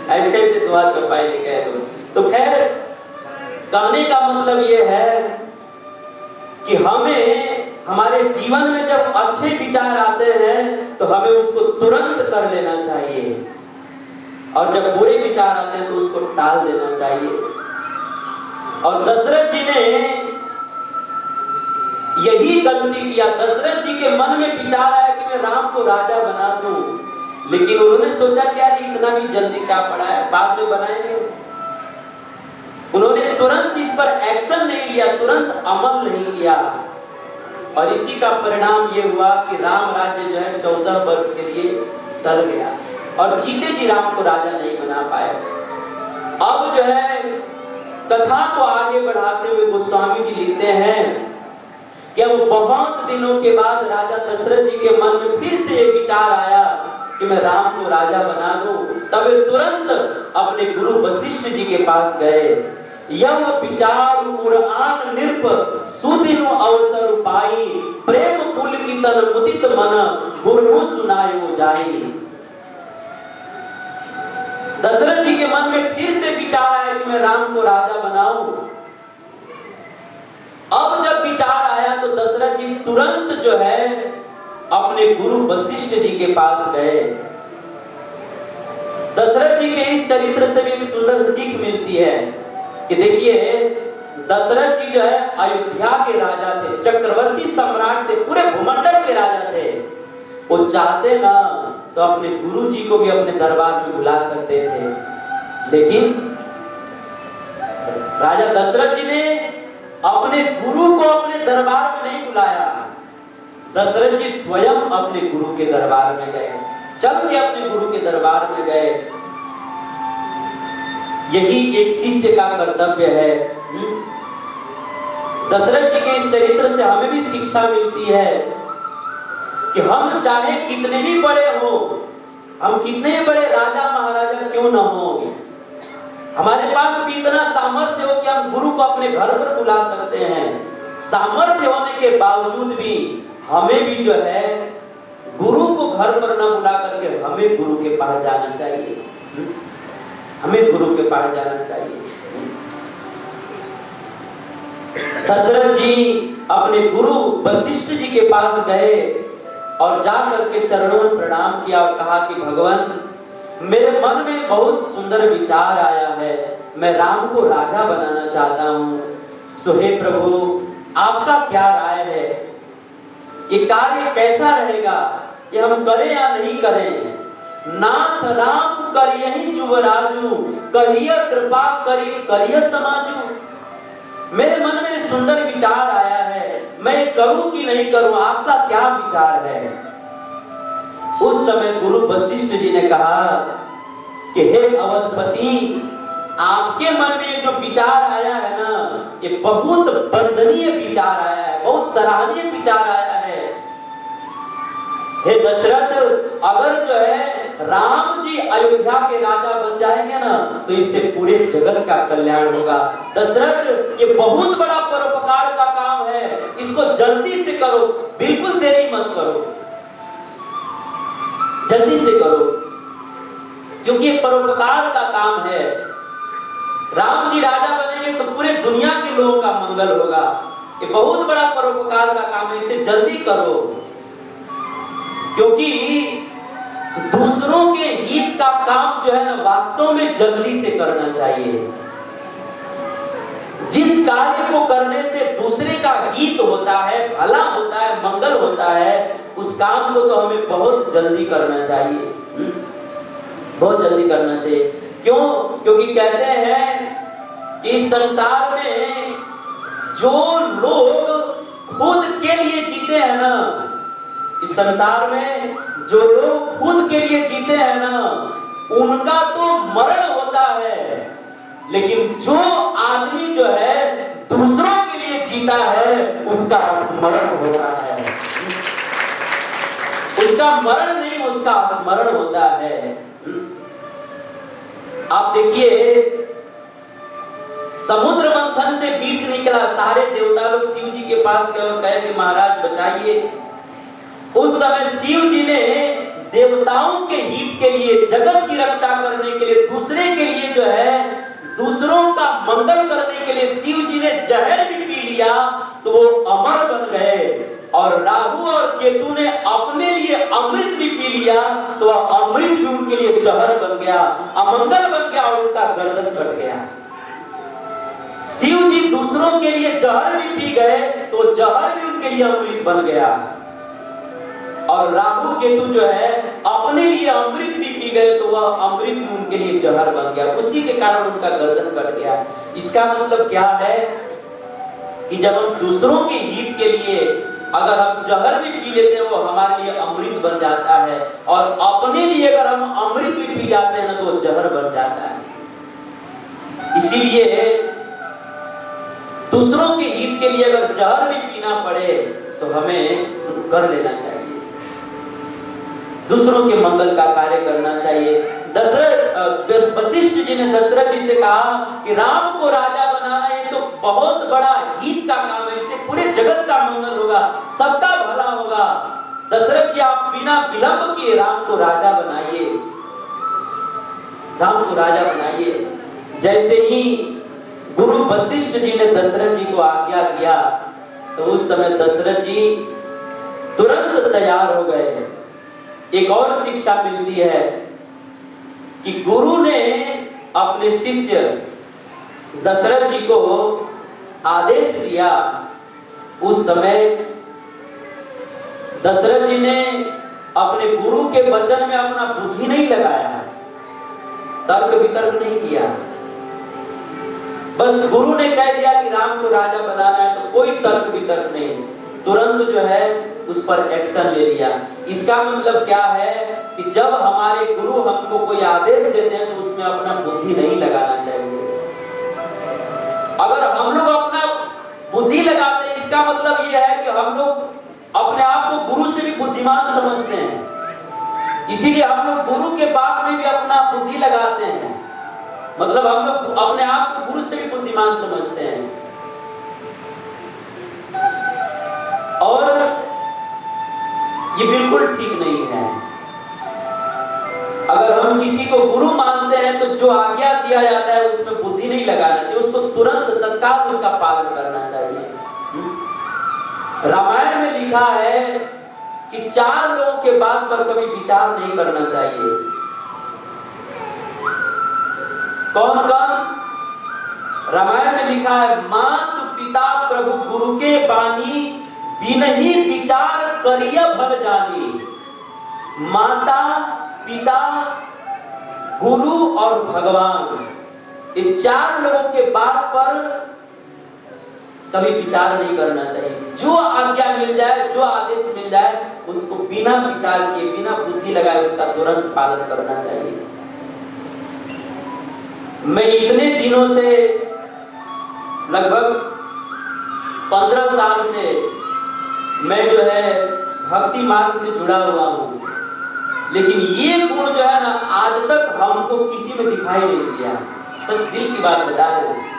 ऐसे ऐसे दुआ चौपाई लिखे हैं। तो खैर, कहने का मतलब ये है कि हमें हमारे जीवन में जब अच्छे विचार आते हैं तो हमें उसको तुरंत कर लेना चाहिए, और जब बुरे विचार आते हैं तो उसको टाल देना चाहिए। और दशरथ जी ने यही गलती किया। दशरथ जी के मन में विचार आया कि मैं राम को राजा बना दूं, लेकिन उन्होंने सोचा कि यार इतना भी जल्दी क्या पड़ा है, बाद में बनाएंगे। उन्होंने तुरंत इस पर एक्शन नहीं लिया, तुरंत अमल नहीं किया, और इसी का परिणाम ये हुआ कि राम राज्य जो है 14 वर्ष के लिए टल गया, और सीते जी राम को राजा नहीं बना पाए। अब जो है कथा को आगे बढ़ाते हुए गोस्वामी जी लिखते हैं कि अब बहुत दिनों के बाद राजा दशरथ जी के मन में फिर से ये विचार आया कि मैं राम को राजा बना दूं। तब वे तुरंत अपने गुरु वशिष्ठ जी के पास गए। यह विचार उड़ान नृप सुदिनु अवसर पाई, प्रेम पुलकितन मुदित मन गुरु सुनायो जाई। दशरथ जी के मन में फिर से विचार आया कि मैं राम को राजा बनाऊं। अब जब विचार आया तो दशरथ जी तुरंत जो है अपने गुरु वशिष्ठ जी के पास गए। दशरथ जी के इस चरित्र से भी एक सुंदर सीख मिलती है कि देखिए, दशरथ जी जो है अयोध्या के राजा थे, चक्रवर्ती सम्राट थे, पूरे भूमंडल के राजा थे। वो चाहते ना तो अपने गुरु जी को भी अपने दरबार में बुला सकते थे, लेकिन राजा दशरथ जी ने अपने गुरु को अपने दरबार में नहीं बुलाया, दशरथ जी स्वयं अपने गुरु के दरबार में गए, चल के अपने गुरु के दरबार में गए। यही एक शिष्य का कर्तव्य है। दशरथ जी के इस चरित्र से हमें भी शिक्षा मिलती है कि हम चाहे कितने भी बड़े हो, हम कितने बड़े राजा महाराजा क्यों न हो, हमारे पास भी इतना सामर्थ्य हो कि हम गुरु को अपने घर पर बुला सकते हैं। सामर्थ्य होने के बावजूद भी हमें भी जो है गुरु को घर पर न बुला करके हमें गुरु के पास जाना चाहिए, हमें गुरु के पास जाना चाहिए। दशरथ जी अपने गुरु वशिष्ठ जी के पास गए और जाकर के चरणों में प्रणाम किया और कहा कि भगवान, मेरे मन में बहुत सुंदर विचार आया है, मैं राम को राजा बनाना चाहता हूँ। सो हे प्रभु, आपका क्या राय है, ये कार्य कैसा रहेगा, ये हम करें या नहीं करें? नाथ राम करियहि जुवराजू, कहिय कृपा करिय समाजू। मेरे मन में सुंदर विचार आया है, मैं करूं कि नहीं करूं, आपका क्या विचार है? उस समय गुरु वशिष्ठ जी ने कहा कि हे अवधपति, आपके मन में जो विचार आया है ना, ये बहुत वंदनीय विचार आया है, बहुत सराहनीय विचार आया है। हे दशरथ, अगर जो है राम जी अयोध्या के राजा बन जाएंगे ना, तो इससे पूरे जगत का कल्याण होगा। दशरथ, ये बहुत बड़ा परोपकार का काम है, इसको जल्दी से करो, बिल्कुल देरी मत करो, जल्दी से करो, क्योंकि ये परोपकार का काम है। राम जी राजा बनेंगे तो पूरे दुनिया के लोगों का मंगल होगा। ये बहुत बड़ा परोपकार का काम है, इसे जल्दी करो, क्योंकि दूसरों के हित का काम जो है ना, वास्तव में जल्दी से करना चाहिए। जिस कार्य को करने से दूसरे का हित होता है, भला होता है, मंगल होता है, उस काम को तो हमें बहुत जल्दी करना चाहिए, बहुत जल्दी करना चाहिए। क्यों? क्योंकि कहते हैं कि इस संसार में जो लोग खुद के लिए जीते हैं ना, इस संसार में जो लोग खुद के लिए जीते हैं ना, उनका तो मरण होता है, लेकिन जो आदमी जो है दूसरों के लिए जीता है, उसका स्मरण होता है। उसका मरण नहीं, उसका स्मरण होता है। आप देखिए, समुद्र मंथन से विष निकला, सारे देवता लोग शिव जी के पास गए और कहे कि महाराज बचाइए। उस समय शिव जी ने देवताओं के हित के लिए, जगत की रक्षा करने के लिए, दूसरे के लिए जो है, दूसरों का मंगल करने के लिए शिव जी ने जहर भी पी लिया, तो वो अमर बन गए। और राहु और केतु ने अपने लिए अमृत भी पी लिया, तो अमृत भी उनके लिए जहर बन गया, अमंगल बन गया और उनका गर्दन कट गया। शिव जी दूसरों के लिए जहर भी पी गए, तो जहर भी उनके लिए अमृत बन गया। और राहु केतु जो है अपने लिए अमृत भी पी गए, तो वह अमृत भी उनके लिए जहर बन गया, उसी के कारण उनका गर्दन कट गया। इसका मतलब क्या है कि जब हम दूसरों के हित के लिए अगर हम जहर भी पी लेते हैं, वो हमारे लिए अमृत बन जाता है, और अपने लिए अगर हम अमृत भी पी जाते हैं ना, तो वो जहर बन जाता है। इसीलिए दूसरों के हित के लिए अगर जहर भी पीना पड़े तो हमें कर लेना चाहिए, दूसरों के मंगल का कार्य करना चाहिए। वशिष्ठ जी ने दशरथ जी से कहा कि राम को राजा बनाना ये तो बहुत बड़ा हित का काम है, इससे पूरे जगत का मंगल होगा, सबका भला होगा। दशरथ जी, आप बिना विलंब किए राम को राजा बनाइए, राम को राजा बनाइए। जैसे ही गुरु वशिष्ठ जी ने दशरथ जी को आज्ञा दिया, तो उस समय दशरथ जी तुरंत तैयार हो गए। एक और शिक्षा मिलती है कि गुरु ने अपने शिष्य दशरथ जी को आदेश दिया, उस समय दशरथ जी ने अपने गुरु के वचन में अपना बुद्धि नहीं लगाया, तर्क वितर्क नहीं किया, बस गुरु ने कह दिया कि राम को राजा बनाना है तो कोई तर्क वितर्क नहीं, तुरंत जो है उस पर एक्शन ले लिया। इसका मतलब क्या है कि जब हमारे गुरु हमको कोई आदेश देते हैं तो उसमें अपना बुद्धि नहीं लगाना चाहिए। अगर हम लोग अपना बुद्धि लगाते हैं, इसका मतलब यह है कि हम लोग अपने आप को गुरु से भी बुद्धिमान समझते हैं, इसीलिए हम लोग गुरु के बात में भी अपना बुद्धि लगाते हैं। मतलब हम लोग अपने आप को गुरु से भी बुद्धिमान समझते हैं। और ये बिल्कुल ठीक नहीं है। अगर हम किसी को गुरु मानते हैं तो जो आज्ञा दिया जाता है उसमें बुद्धि नहीं लगाना चाहिए, उसको तुरंत तत्काल उसका पालन करना चाहिए। रामायण में लिखा है कि 4 लोगों के बात पर कभी विचार नहीं करना चाहिए। कौन कौन? रामायण में लिखा है, मात पिता प्रभु गुरु के बानी, बिनहि विचार करिय भल जानी। माता पिता गुरु और भगवान, इन 4 लोगों के बात पर कभी विचार नहीं करना चाहिए। जो आज्ञा मिल जाए, जो आदेश मिल जाए, उसको बिना विचार किए, बिना बुद्धि लगाए उसका तुरंत पालन करना चाहिए। मैं इतने दिनों से, लगभग 15 साल से मैं जो है भक्ति मार्ग से जुड़ा हुआ हूँ, लेकिन ये गुण जो है ना आज तक हमको किसी में दिखाई नहीं दिया। सच दिल की बात बता रहे हैं,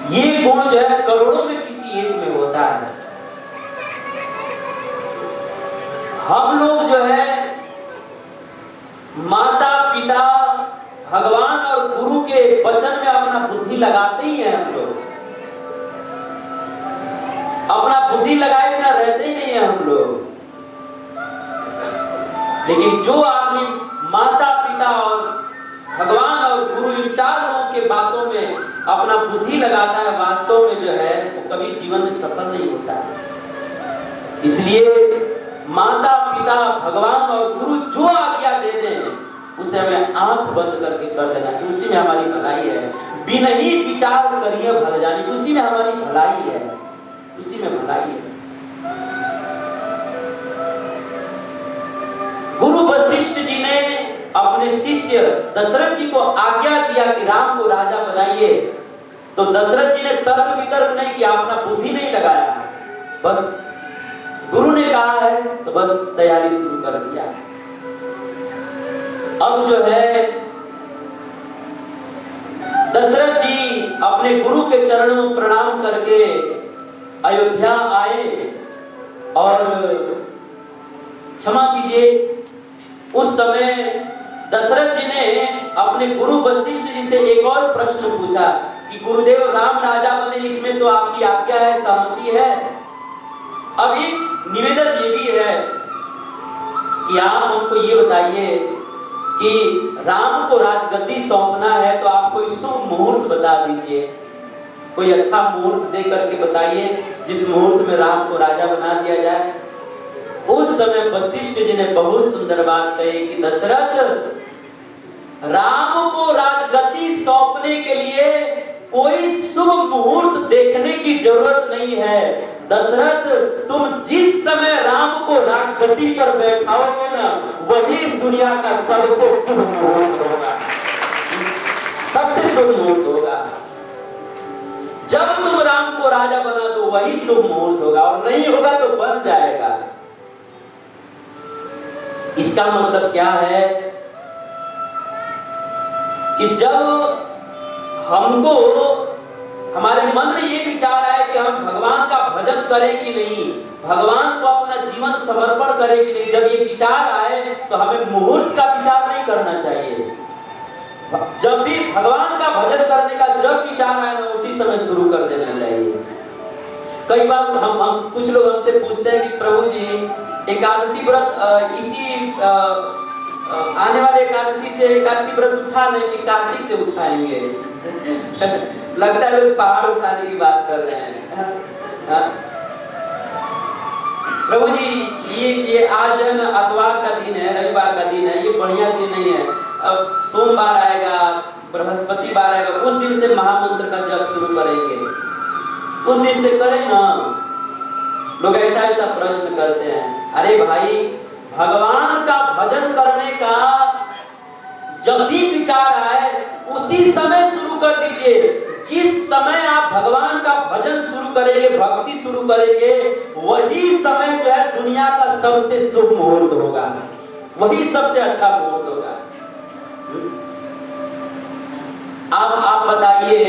ये गुण जो है करोड़ों में किसी एक में होता है। हम लोग जो है माता पिता भगवान और गुरु के वचन में अपना बुद्धि लगाते ही हैं। हम लोग अपना बुद्धि लगाए बिना रहते ही नहीं है हम लोग। लेकिन जो आदमी माता पिता और भगवान और गुरु, इन 4 लोगों के बातों में अपना बुद्धि लगाता है, वास्तव में जो है वो कभी जीवन में सफल नहीं होता है। इसलिए माता पिता भगवान और गुरु जो आज्ञा दे दें उसे हमें आंख बंद करके कर लेना चाहिए। उसी में हमारी भलाई है। बिनहि विचार करिए भल जानी, उसी में हमारी भलाई है, उसी में भलाई है। गुरु वशिष्ठ जी ने अपने शिष्य दशरथ जी को आज्ञा दिया कि राम को राजा बनाइए, तो दशरथ जी ने तर्क वितर्क नहीं किया, अपना बुद्धि नहीं लगाया, बस गुरु ने कहा है तो बस तैयारी शुरू कर दिया। अब जो है दशरथ जी अपने गुरु के चरणों में प्रणाम करके अयोध्या आए और क्षमा कीजिए, उस समय दशरथ जी ने अपने गुरु वशिष्ठ जी से एक और प्रश्न पूछा कि गुरुदेव राम राजा बने, इसमें तो आपकी आज्ञा है, सहमति है। अब एक निवेदन ये भी है कि आप हमको ये बताइए कि राम को राजगद्दी सौंपना है तो आप कोई शुभ मुहूर्त बता दीजिए, कोई अच्छा मुहूर्त दे करके बताइए जिस मुहूर्त में राम को राजा बना दिया जाए। उस समय वशिष्ठ जी ने बहुत सुंदर बात कही कि दशरथ, राम को राजगद्दी सौंपने के लिए कोई शुभ मुहूर्त देखने की जरूरत नहीं है। दशरथ, तुम जिस समय राम को राजगद्दी पर बैठाओगे ना, वही दुनिया का सबसे शुभ मुहूर्त होगा, सबसे शुभ मुहूर्त होगा। जब तुम राम को राजा बना दो वही शुभ मुहूर्त होगा, और नहीं होगा तो बन जाएगा। इसका मतलब क्या है कि जब हमको हमारे मन में ये विचार आए कि हम भगवान का भजन करें कि नहीं, भगवान को अपना जीवन समर्पण करें कि नहीं, जब ये विचार आए तो हमें मुहूर्त का विचार नहीं करना चाहिए। जब भी भगवान का भजन करने का जब विचार आए ना, उसी समय शुरू कर देना चाहिए। कई बार हम कुछ लोग हमसे पूछते हैं कि प्रभु जी एकादशी व्रत इसी आने वाले एकादशी से एकादशी व्रत उठा लें कि कार्तिक से उठाएंगे? लगता है लोग पहाड़ उठाने की बात कर रहे हैं। प्रभु जी ये आज है ना, अतवार का दिन है, रविवार का दिन है, ये बढ़िया दिन नहीं है। अब सोमवार आएगा, बृहस्पति बार आएगा, उस दिन से महामंत्र का जप शुरू करेंगे, उस दिन से करें ना। लोग ऐसा ऐसा प्रश्न करते हैं, अरे भाई भगवान का भजन करने का जब भी विचार आए उसी समय शुरू कर दीजिए। जिस समय आप भगवान का भजन शुरू करेंगे, भक्ति शुरू करेंगे, वही समय जो है दुनिया का सबसे शुभ मुहूर्त होगा, वही सबसे अच्छा मुहूर्त होगा। अब आप बताइए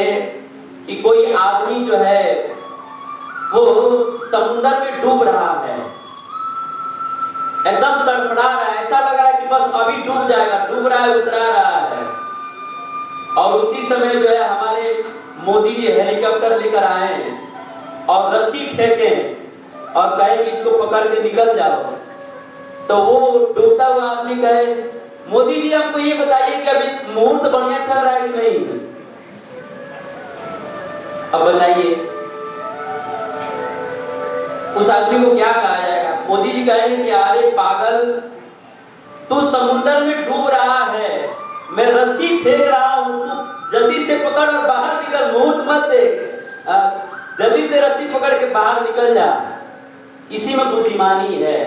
कि कोई आदमी जो है वो समुद्र में डूब रहा है, एकदम तड़फड़ा रहा है, ऐसा लग रहा है कि बस अभी डूब जाएगा, डूब रहा है, उतरा रहा है, और उसी समय जो है हमारे मोदी जी हेलीकॉप्टर लेकर आए और रस्सी फेंके और कहे कि इसको पकड़ के निकल जाओ, तो वो डूबता हुआ आदमी कहे, मोदी जी आपको ये बताइए कि अभी मुहूर्त बढ़िया चल रहा है कि नहीं? अब बताइए उस आदमी को क्या कहा जाएगा? मोदी जी कहेंगे कि अरे पागल, तू समुद्र में डूब रहा है, मैं रस्सी फेंक रहा हूं, तू जल्दी से पकड़ और बाहर निकल, मुहूर्त मत देख, जल्दी से रस्सी पकड़ के बाहर निकल जा। इसी में बुद्धिमानी है।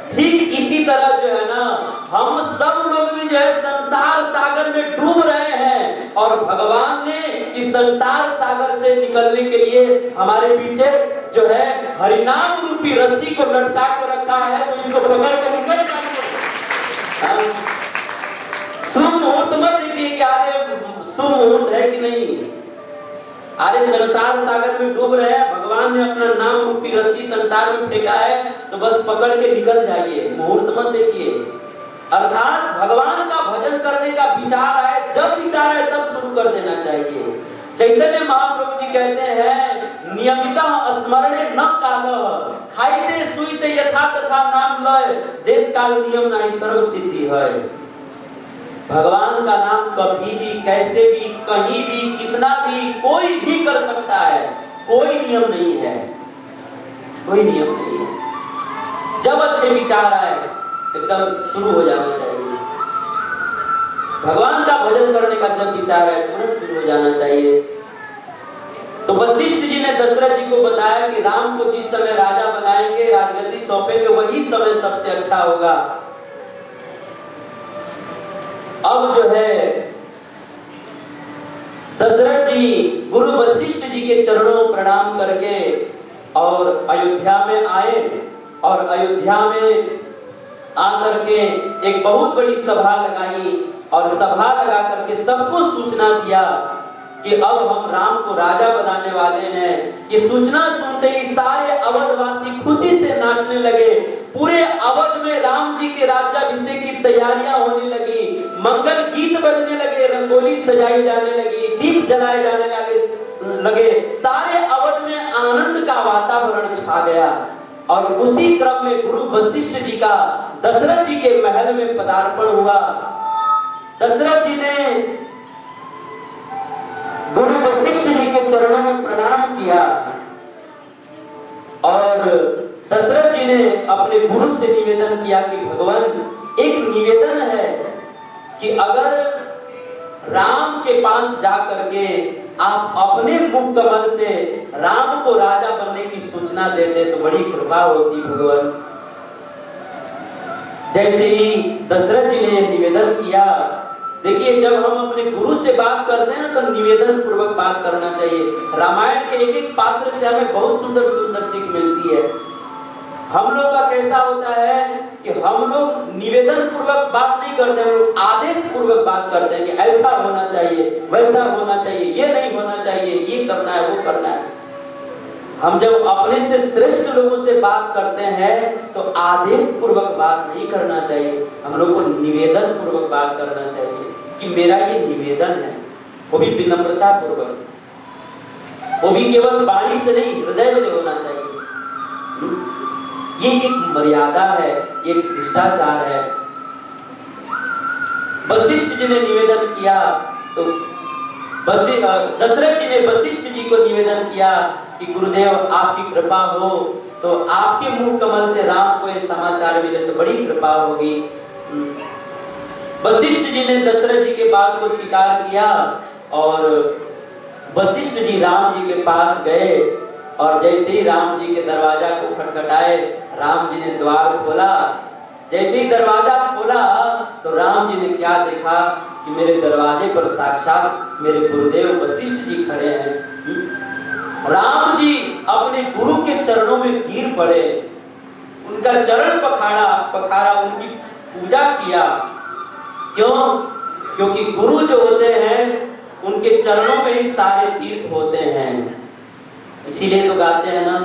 ठीक इसी तरह जो है ना, हम सब लोग भी जो है संसार सागर में डूब रहे हैं और भगवान ने इस संसार सागर से निकलने के लिए हमारे पीछे जो है हरिनाम रूपी रस्सी को लटका के रखा है, तो इसको पकड़ के निकल जाइए। शुभ मुहूर्त मत देखिए कि अरे शुभ मुहूर्त है कि नहीं, अरे संसार सागर में डूब रहे हैं, भगवान ने अपना नाम रूपी रस्सी संसार में फेंका है, तो बस पकड़ के निकल जाइए, मुहूर्त मत देखिए। अर्थात भगवान का भजन करने का विचार आए, जब विचार आए तब शुरू कर देना चाहिए। चैतन्य महाप्रभु जी कहते हैं, नियमितः स्मरणे न कालः, खाइते सुइते यथा तथा नाम लय, देश काल नियम नहीं सर्व सिद्धि है। भगवान का नाम कभी भी, कैसे भी, कहीं भी, कितना भी, कोई भी कर सकता है, कोई नियम नहीं है, कोई नियम नहीं है। जब अच्छे विचार आए एकदम शुरू हो जाना चाहिए। भगवान का भजन करने का जब विचार आए तुरंत शुरू हो जाना चाहिए। तो वशिष्ठ जी ने दशरथ जी को बताया कि राम को जिस समय राजा बनाएंगे, राजगद्दी सौंपेंगे, वही समय सबसे अच्छा होगा। अब जो है दशरथ जी गुरु वशिष्ठ जी के चरणों प्रणाम करके और अयोध्या में आए, और अयोध्या में आकर के एक बहुत बड़ी सभा लगाई और सभा लगा करके सबको सूचना दिया कि अब हम राम को राजा बनाने वाले हैं। ये सूचना सुनते ही सारे अवधवासी खुशी से नाचने लगे। पूरे अवध में राम जी के राज्याभिषेक की तैयारियां होने लगी, मंगल गीत बजने लगे, रंगोली सजाई जाने लगी, दीप जलाए जाने लगे। सारे अवध में आनंद का वातावरण छा गया। और उसी क्रम में गुरु वशिष्ठ जी का दशरथ जी के महल में पदार्पण हुआ। दशरथ जी ने गुरु वशिष्ठ जी के चरणों में प्रणाम किया और दशरथ जी ने अपने गुरु से निवेदन किया कि भगवान, एक निवेदन है कि अगर राम के पास जाकर के आप अपने मुख कमल से राम को राजा बनने की सूचना देते तो बड़ी कृपा होती भगवान। जैसे ही दशरथ जी ने निवेदन किया, देखिए जब हम अपने गुरु से बात करते हैं ना तो निवेदन पूर्वक बात करना चाहिए। रामायण के एक एक पात्र से हमें बहुत सुंदर सुंदर सीख मिलती है। हम लोग का कैसा होता है कि हम लोग निवेदन पूर्वक बात नहीं करते, हम लोग आदेश पूर्वक बात करते हैं कि ऐसा होना चाहिए, वैसा होना चाहिए, ये नहीं होना चाहिए, ये करना है, वो करना है। हम जब अपने से श्रेष्ठ लोगों से बात करते हैं तो आदेश पूर्वक बात नहीं करना चाहिए, हम लोग को निवेदन पूर्वक बात करना चाहिए कि मेरा ये निवेदन है, वो भी विनम्रता पूर्वक, वो भी केवल वाणी से नहीं, हृदय से होना चाहिए। ये एक मर्यादा है, एक शिष्टाचार है। वशिष्ठ जी ने निवेदन किया तो दशरथ जी ने वशिष्ठ जी को निवेदन किया कि गुरुदेव आपकी कृपा हो तो आपके मुख कमल से राम को ये समाचार मिले तो बड़ी कृपा होगी। वशिष्ठ जी ने दशरथ जी के बात को स्वीकार किया और वशिष्ठ जी राम जी के पास गए और जैसे ही राम जी के दरवाजा को खटखटाए, राम जी ने द्वार खोला। जैसे ही दरवाजा खोला तो राम जी ने क्या देखा कि मेरे दरवाजे पर साक्षात मेरे गुरुदेव वशिष्ठ जी खड़े हैं। राम जी अपने गुरु के चरणों में गिर पड़े, उनका चरण पखारा, उनकी पूजा किया। क्यों? क्योंकि गुरु जो होते हैं उनके चरणों में ही सारे तीर्थ होते हैं। इसीलिए तो गाते हैं ना,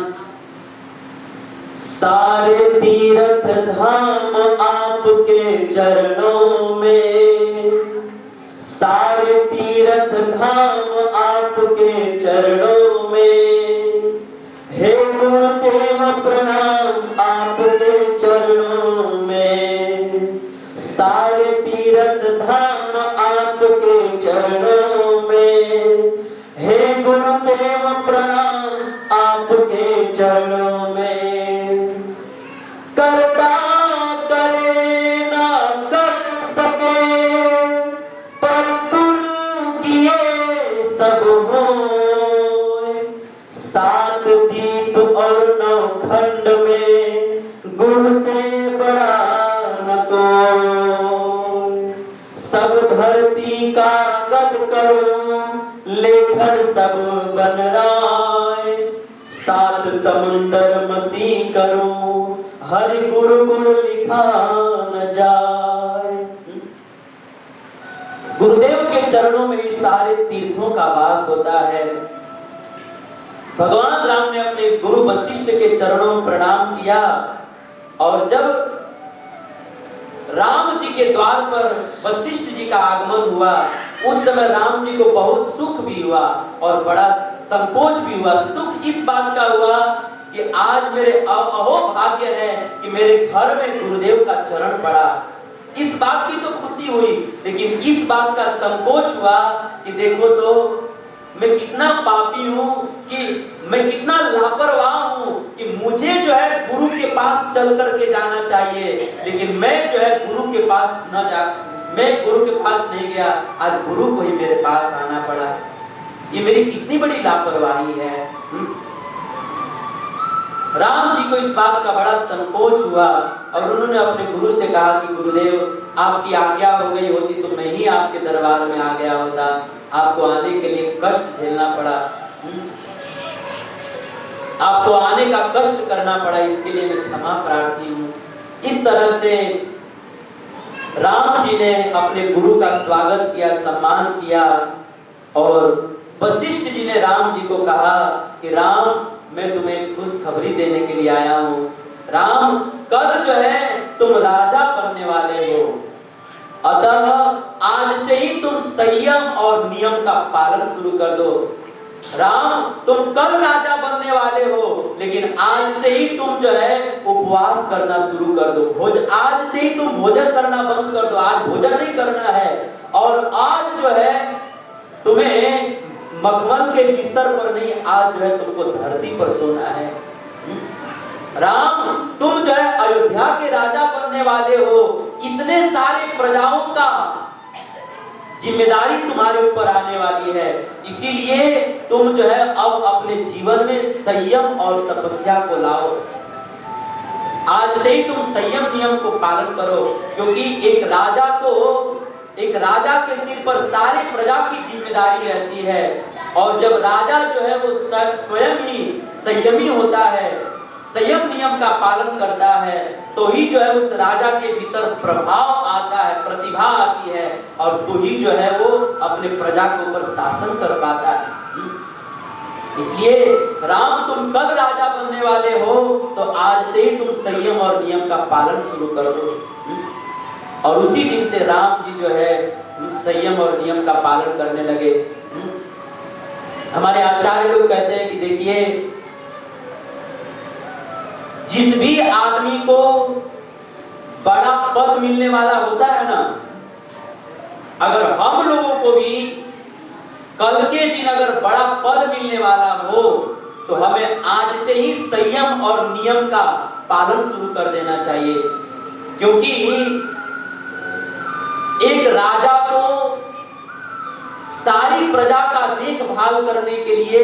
सारे तीर्थ धाम आपके चरणों में, सारे तीर्थ धाम आपके चरणों में, हे गुरुदेव प्रणाम आपके चरणों में, सारे तीर्थ धाम आपके चरणों में, हे गुरुदेव प्रणाम आपके चरणों में। करता करे ना कर सके, पर गुरु किए सब होए, सात दीप और नौ खंड में गुरु से बड़ा न कोई। सब धरती का गद करो, लेखन सब बन राय, सात समुंदर मसी करो, हरि गुरु गुण लिखा न जाए। गुरुदेव के चरणों में ही सारे तीर्थों का वास होता है। भगवान राम ने अपने गुरु वशिष्ठ के चरणों में प्रणाम किया और जब राम जी के द्वार पर वशिष्ठ जी का आगमन हुआ, उस समय राम जी को बहुत सुख भी हुआ और बड़ा संकोच भी हुआ। सुख इस बात का हुआ कि आज मेरे अहो भाग्य है कि मेरे घर में गुरुदेव का चरण पड़ा, इस बात की तो खुशी हुई। लेकिन इस बात का संकोच हुआ कि देखो तो मैं कितना पापी हूँ, कि मैं कितना लापरवाह हूँ कि मुझे जो है गुरु के पास चल करके जाना चाहिए, लेकिन मैं जो है गुरु के पास न जा, मैं गुरु के पास नहीं गया, आज गुरु को ही मेरे पास आना पड़ा। ये मेरी कितनी बड़ी लापरवाही है। राम जी को इस बात का बड़ा संकोच हुआ और उन्होंने अपने गुरु से कहा कि गुरुदेव आपकी आज्ञा हो गई होती तो मैं ही आपके दरबार में आ गया होता, आपको आने के लिए कष्ट झेलना पड़ा, आपको आने का कष्ट करना पड़ा, इसके लिए मैं क्षमा प्रार्थी हूँ। इस तरह से राम जी ने अपने गुरु का स्वागत किया, सम्मान किया और वशिष्ठ जी ने राम जी को कहा कि राम मैं तुम्हें खुशखबरी देने के लिए आया हूँ। राम कल जो है तुम राजा बनने वाले हो, अतः आज से ही तुम संयम और नियम का पालन शुरू कर दो। राम तुम कल राजा बनने वाले हो, लेकिन आज से ही तुम जो है उपवास करना शुरू कर दो। आज से ही तुम भोजन करना बंद कर दो, आज भोजन नहीं करना है और आज जो है तुम्हें मखमल के बिस्तर पर नहीं, आज जो है तुमको धरती पर सोना है। राम तुम जो है अयोध्या के राजा बनने वाले हो, इतने सारे प्रजाओं का जिम्मेदारी तुम्हारे ऊपर आने वाली है, इसीलिए तुम जो है अब अपने जीवन में संयम और तपस्या को लाओ। आज से ही तुम संयम नियम को पालन करो, क्योंकि एक राजा के सिर पर सारी प्रजा की जिम्मेदारी रहती है और जब राजा जो है वो स्वयं ही संयमी होता है, संयम नियम का पालन करता है, तो ही जो है उस राजा के भीतर प्रभाव आता है, प्रतिभा आती है और तो ही जो है वो अपने प्रजा के ऊपर शासन कर पाता है। इसलिए राम तुम कल राजा बनने वाले हो तो आज से ही तुम संयम और नियम का पालन शुरू कर दो। और उसी दिन से राम जी जो है संयम और नियम का पालन करने लगे। हमारे आचार्य लोग कहते हैं कि देखिए, जिस भी आदमी को बड़ा पद मिलने वाला होता है ना, अगर हम लोगों को भी कल के दिन अगर बड़ा पद मिलने वाला हो तो हमें आज से ही संयम और नियम का पालन शुरू कर देना चाहिए। क्योंकि एक राजा को सारी प्रजा का देखभाल करने के लिए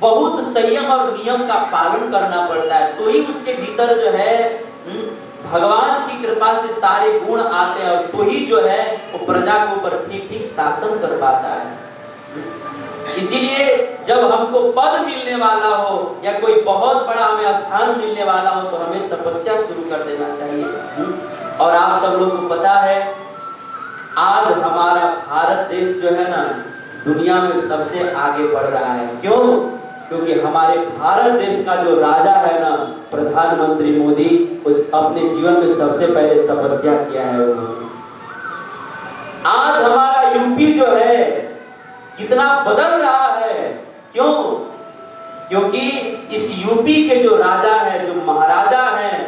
बहुत संयम और नियम का पालन करना पड़ता है, तो ही उसके भीतर जो है भगवान की कृपा से सारे गुण आते हैं, और तो ही जो है वो प्रजा के ऊपर ठीक ठीक शासन कर पाता है। इसीलिए जब हमको पद मिलने वाला हो या कोई बहुत बड़ा हमें स्थान मिलने वाला हो तो हमें तपस्या शुरू कर देना चाहिए। और आप सब लोग को पता है आज हमारा भारत देश जो है ना दुनिया में सबसे आगे बढ़ रहा है। क्यों? क्योंकि हमारे भारत देश का जो राजा है ना प्रधानमंत्री मोदी, अपने जीवन में सबसे पहले तपस्या किया है उन्होंने। आज हमारा यूपी जो है कितना बदल रहा है। क्यों? क्योंकि इस यूपी के जो राजा है, जो महाराजा हैं,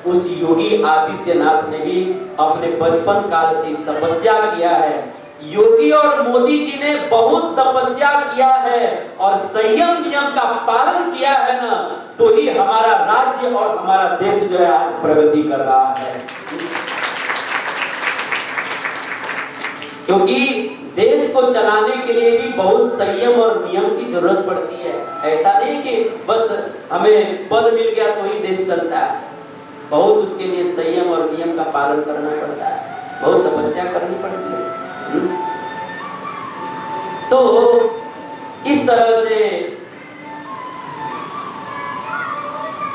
उस योगी आदित्यनाथ ने भी अपने बचपन काल से तपस्या किया है। योगी और मोदी जी ने बहुत तपस्या किया है और संयम नियम का पालन किया है ना, तो ही हमारा राज्य और हमारा देश जो है आज प्रगति कर रहा है। क्योंकि देश को चलाने के लिए भी बहुत संयम और नियम की जरूरत पड़ती है। ऐसा नहीं कि बस हमें पद मिल गया तो ही देश चलता है, बहुत उसके लिए संयम और नियम का पालन करना पड़ता है, बहुत तपस्या करनी पड़ती है। तो इस तरह से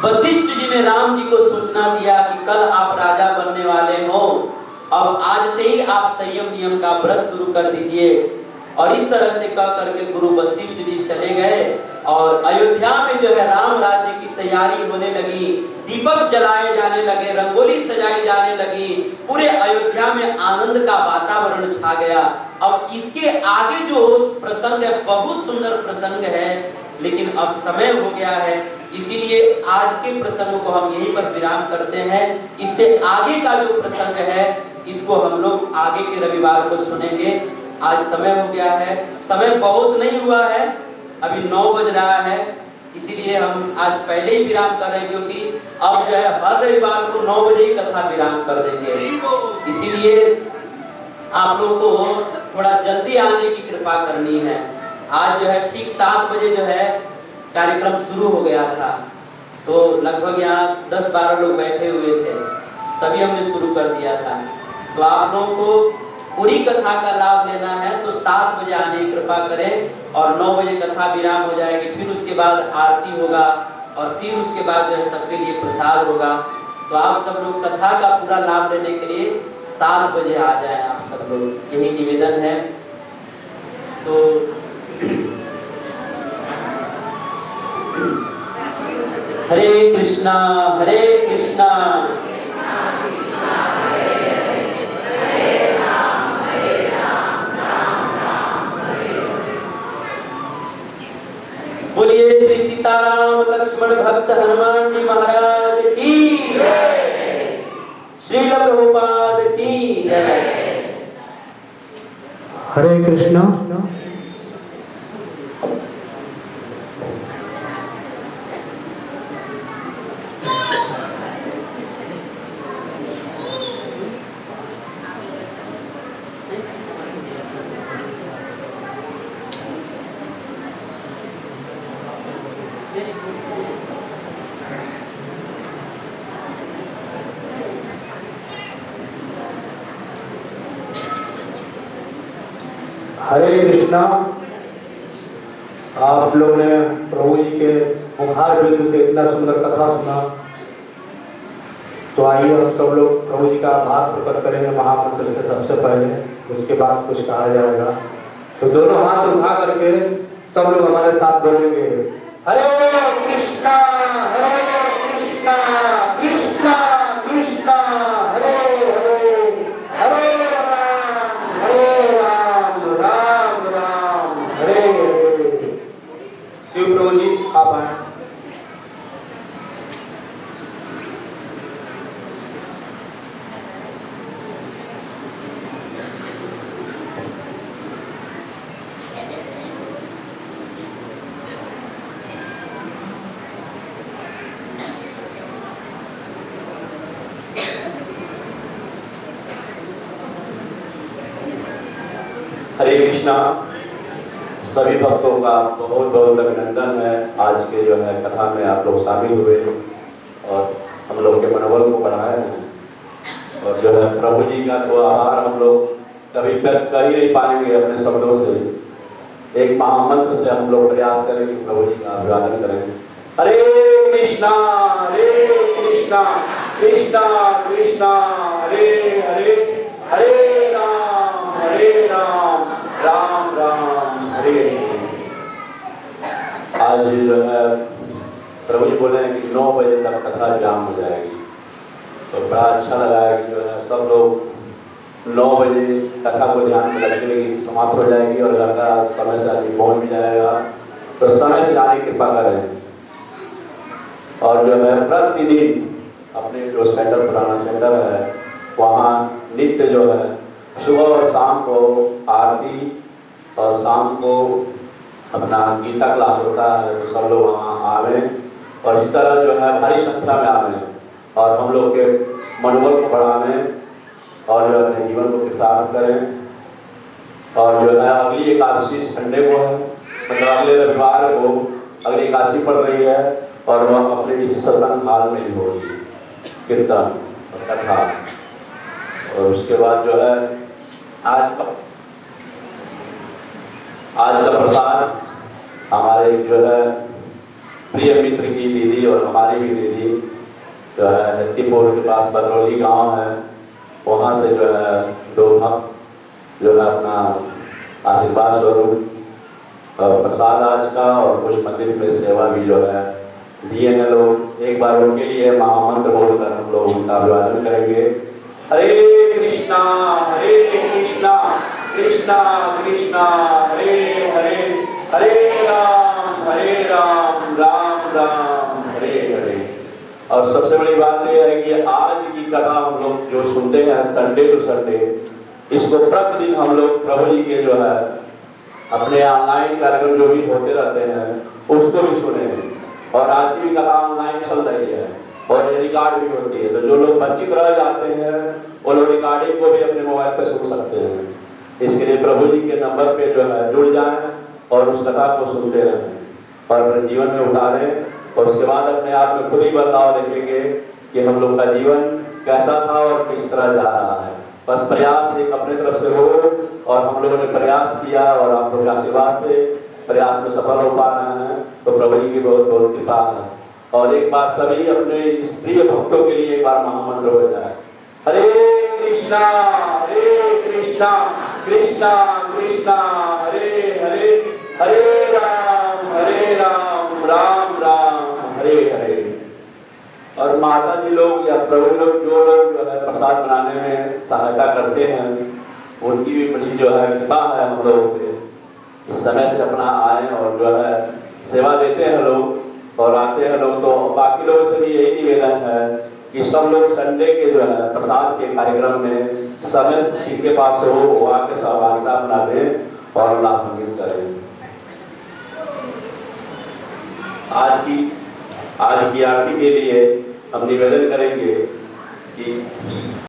वशिष्ठ जी ने राम जी को सूचना दिया कि कल आप राजा बनने वाले हो, अब आज से ही आप संयम नियम का व्रत शुरू कर दीजिए। और इस तरह से कह करके गुरु वशिष्ठ जी चले गए और अयोध्या में जो है राम राज्य की तैयारी होने लगी, दीपक जलाए जाने लगे, रंगोली सजाई जाने लगी, पूरे अयोध्या में आनंद का वातावरण छा गया। अब इसके आगे जो प्रसंग है बहुत सुंदर प्रसंग है, लेकिन अब समय हो गया है, इसीलिए आज के प्रसंग को हम यहीं पर विराम करते हैं। इससे आगे का जो प्रसंग है इसको हम लोग आगे के रविवार को सुनेंगे। आज समय हो गया है, समय बहुत नहीं हुआ है, अभी 9 बज रहा है, इसीलिए हम आज पहले ही विराम कर रहे हैं, क्योंकि अब जो है हर रविवार को 9 बजे ही कथा विराम कर देंगे। इसीलिए आप लोग को थोड़ा जल्दी आने की कृपा करनी है। आज जो है ठीक 7 बजे जो है कार्यक्रम शुरू हो गया था, तो लगभग यहाँ 10-12 लोग बैठे हुए थे, तभी हमने शुरू कर दिया था। तो आप लोगों को पूरी कथा का लाभ लेना है तो 7 बजे आने की कृपा करें, और 9 बजे कथा विराम हो जाएगी, फिर उसके बाद आरती होगा और फिर उसके बाद जो है सबके लिए प्रसाद होगा। तो आप सब लोग कथा का पूरा लाभ लेने के लिए 7 बजे आ जाएं आप सब लोग, यही निवेदन है। तो हरे कृष्णा हरे कृष्णा बोलिए श्री सीताराम लक्ष्मण भक्त हनुमान जी महाराज की जय, श्रील प्रभुपाद की जय। हरे कृष्णा। हरे कृष्णा। आप लोग ने प्रभु जी के मुखार बिंदु से इतना सुंदर कथा सुना, तो आइए हम सब लोग प्रभु जी का आभार प्रकट करेंगे महामंत्र से सबसे पहले, उसके बाद कुछ कहा जाएगा। तो दोनों हाथ उठा करके सब लोग हमारे साथ बोलेंगे, हरे कृष्णा कृष्णा कृष्णा कृष्णा हरे हरे, हरे राम राम राम हरे हरे। शिव प्रभु जी आप आए। हरे कृष्णा। सभी भक्तों का बहुत बहुत अभिनंदन है। आज के जो है कथा में आप लोग शामिल हुए और हम लोग के मनोबल को बढ़ाए हैं। और जो है प्रभु जी का तो आभार हम लोग कभी व्यक्त कर ही नहीं पाएंगे अपने शब्दों से। एक महामंत्र से हम लोग प्रयास करेंगे, प्रभु जी का अभिवादन करेंगे। हरे कृष्णा कृष्णा कृष्णा हरे हरे, हरे राम राम राम हरे हरे। आज जो है प्रभु जी बोले हैं कि 9 बजे तक कथा विराम हो जाएगी, तो बड़ा अच्छा लगा है कि जो है सब लोग 9 बजे कथा को ध्यान में रखने की समाप्त हो जाएगी और लड़का समय से आदमी पहुँच भी जाएगा, तो समय से आने की कृपा करें। और जो है प्रतिदिन अपने जो सेंटर पुराना सेंटर है वहाँ नित्य जो है सुबह और शाम को आरती और शाम को अपना गीता क्लास होता है, तो सब लोग वहाँ आवे और इस तरह जो है भारी संख्या में आवे और हम लोग के मनोबल को बढ़ावे और जो अपने जीवन को कृतार्थ करें। और जो है अगली एकादशी संडे को है, मतलब अगले रविवार को अगली एकादशी पड़ रही है और वह अपने सत्संग हाल में ही होगी कीर्तन और कथा। और उसके बाद जो है आज का प्रसाद हमारे जो है प्रिय मित्र की दीदी और हमारी भी दीदी जो है नत्तीपुर के पास बरौली गांव है, वहाँ से जो है 2 भक्त जो है अपना आशीर्वाद स्वरूप प्रसाद आज का और कुछ मंदिर में सेवा भी जो है दिए हैं लोग। एक बार उनके लिए महामंत्र बोलकर हम लोग उनका अभिवादन करेंगे। हरे कृष्णा कृष्णा कृष्णा हरे हरे, हरे राम राम हरे हरे। और सबसे बड़ी बात यह है कि आज की कथा हम लोग जो सुनते हैं संडे टू संडे, इसको प्रतिदिन हम लोग प्रभु जी के जो है अपने ऑनलाइन कार्यक्रम जो भी होते रहते हैं उसको भी सुने। और आज की भी कथा ऑनलाइन चल रही है और ये रिकॉर्ड भी होती है, तो जो लोग वंचित रह जाते हैं वो लोग रिकॉर्डिंग को भी अपने मोबाइल पर सुन सकते हैं। इसके लिए प्रभु जी के नंबर पे जो है जुड़ जाएं और उस कथा को सुनते रहें और अपने जीवन में उतारें और उसके बाद अपने आप में खुद ही बदलाव देखेंगे कि हम लोग का जीवन कैसा था और किस तरह जा रहा है। बस प्रयास एक अपने तरफ से हो और हम लोगों ने प्रयास किया और आप लोगों के आशीर्वाद से प्रयास में सफल हो पा रहे हैं, तो प्रभु जी की बहुत बहुत कृपा है। और एक बार सभी अपने इस प्रिय भक्तों के लिए एक बार महामंत्र हो जाए। हरे कृष्णा कृष्णा कृष्णा हरे हरे, हरे राम राम हरे हरे। और माता जी लोग या प्रभु लोग जो लोग जो है प्रसाद बनाने में सहायता करते हैं उनकी भी बड़ी जो है कृपा है हम लोगों पे। इस समय से अपना आए और जो है सेवा देते हैं लोग और आते हैं लोग, तो बाकी लोगों से भी यही निवेदन है कि सब लोग संडे के जो है प्रसाद के कार्यक्रम में समय जिनके पास हो वो आके सहभागिता अपना दें और लाभान्वित करें। आज की आरती के लिए हम निवेदन करेंगे कि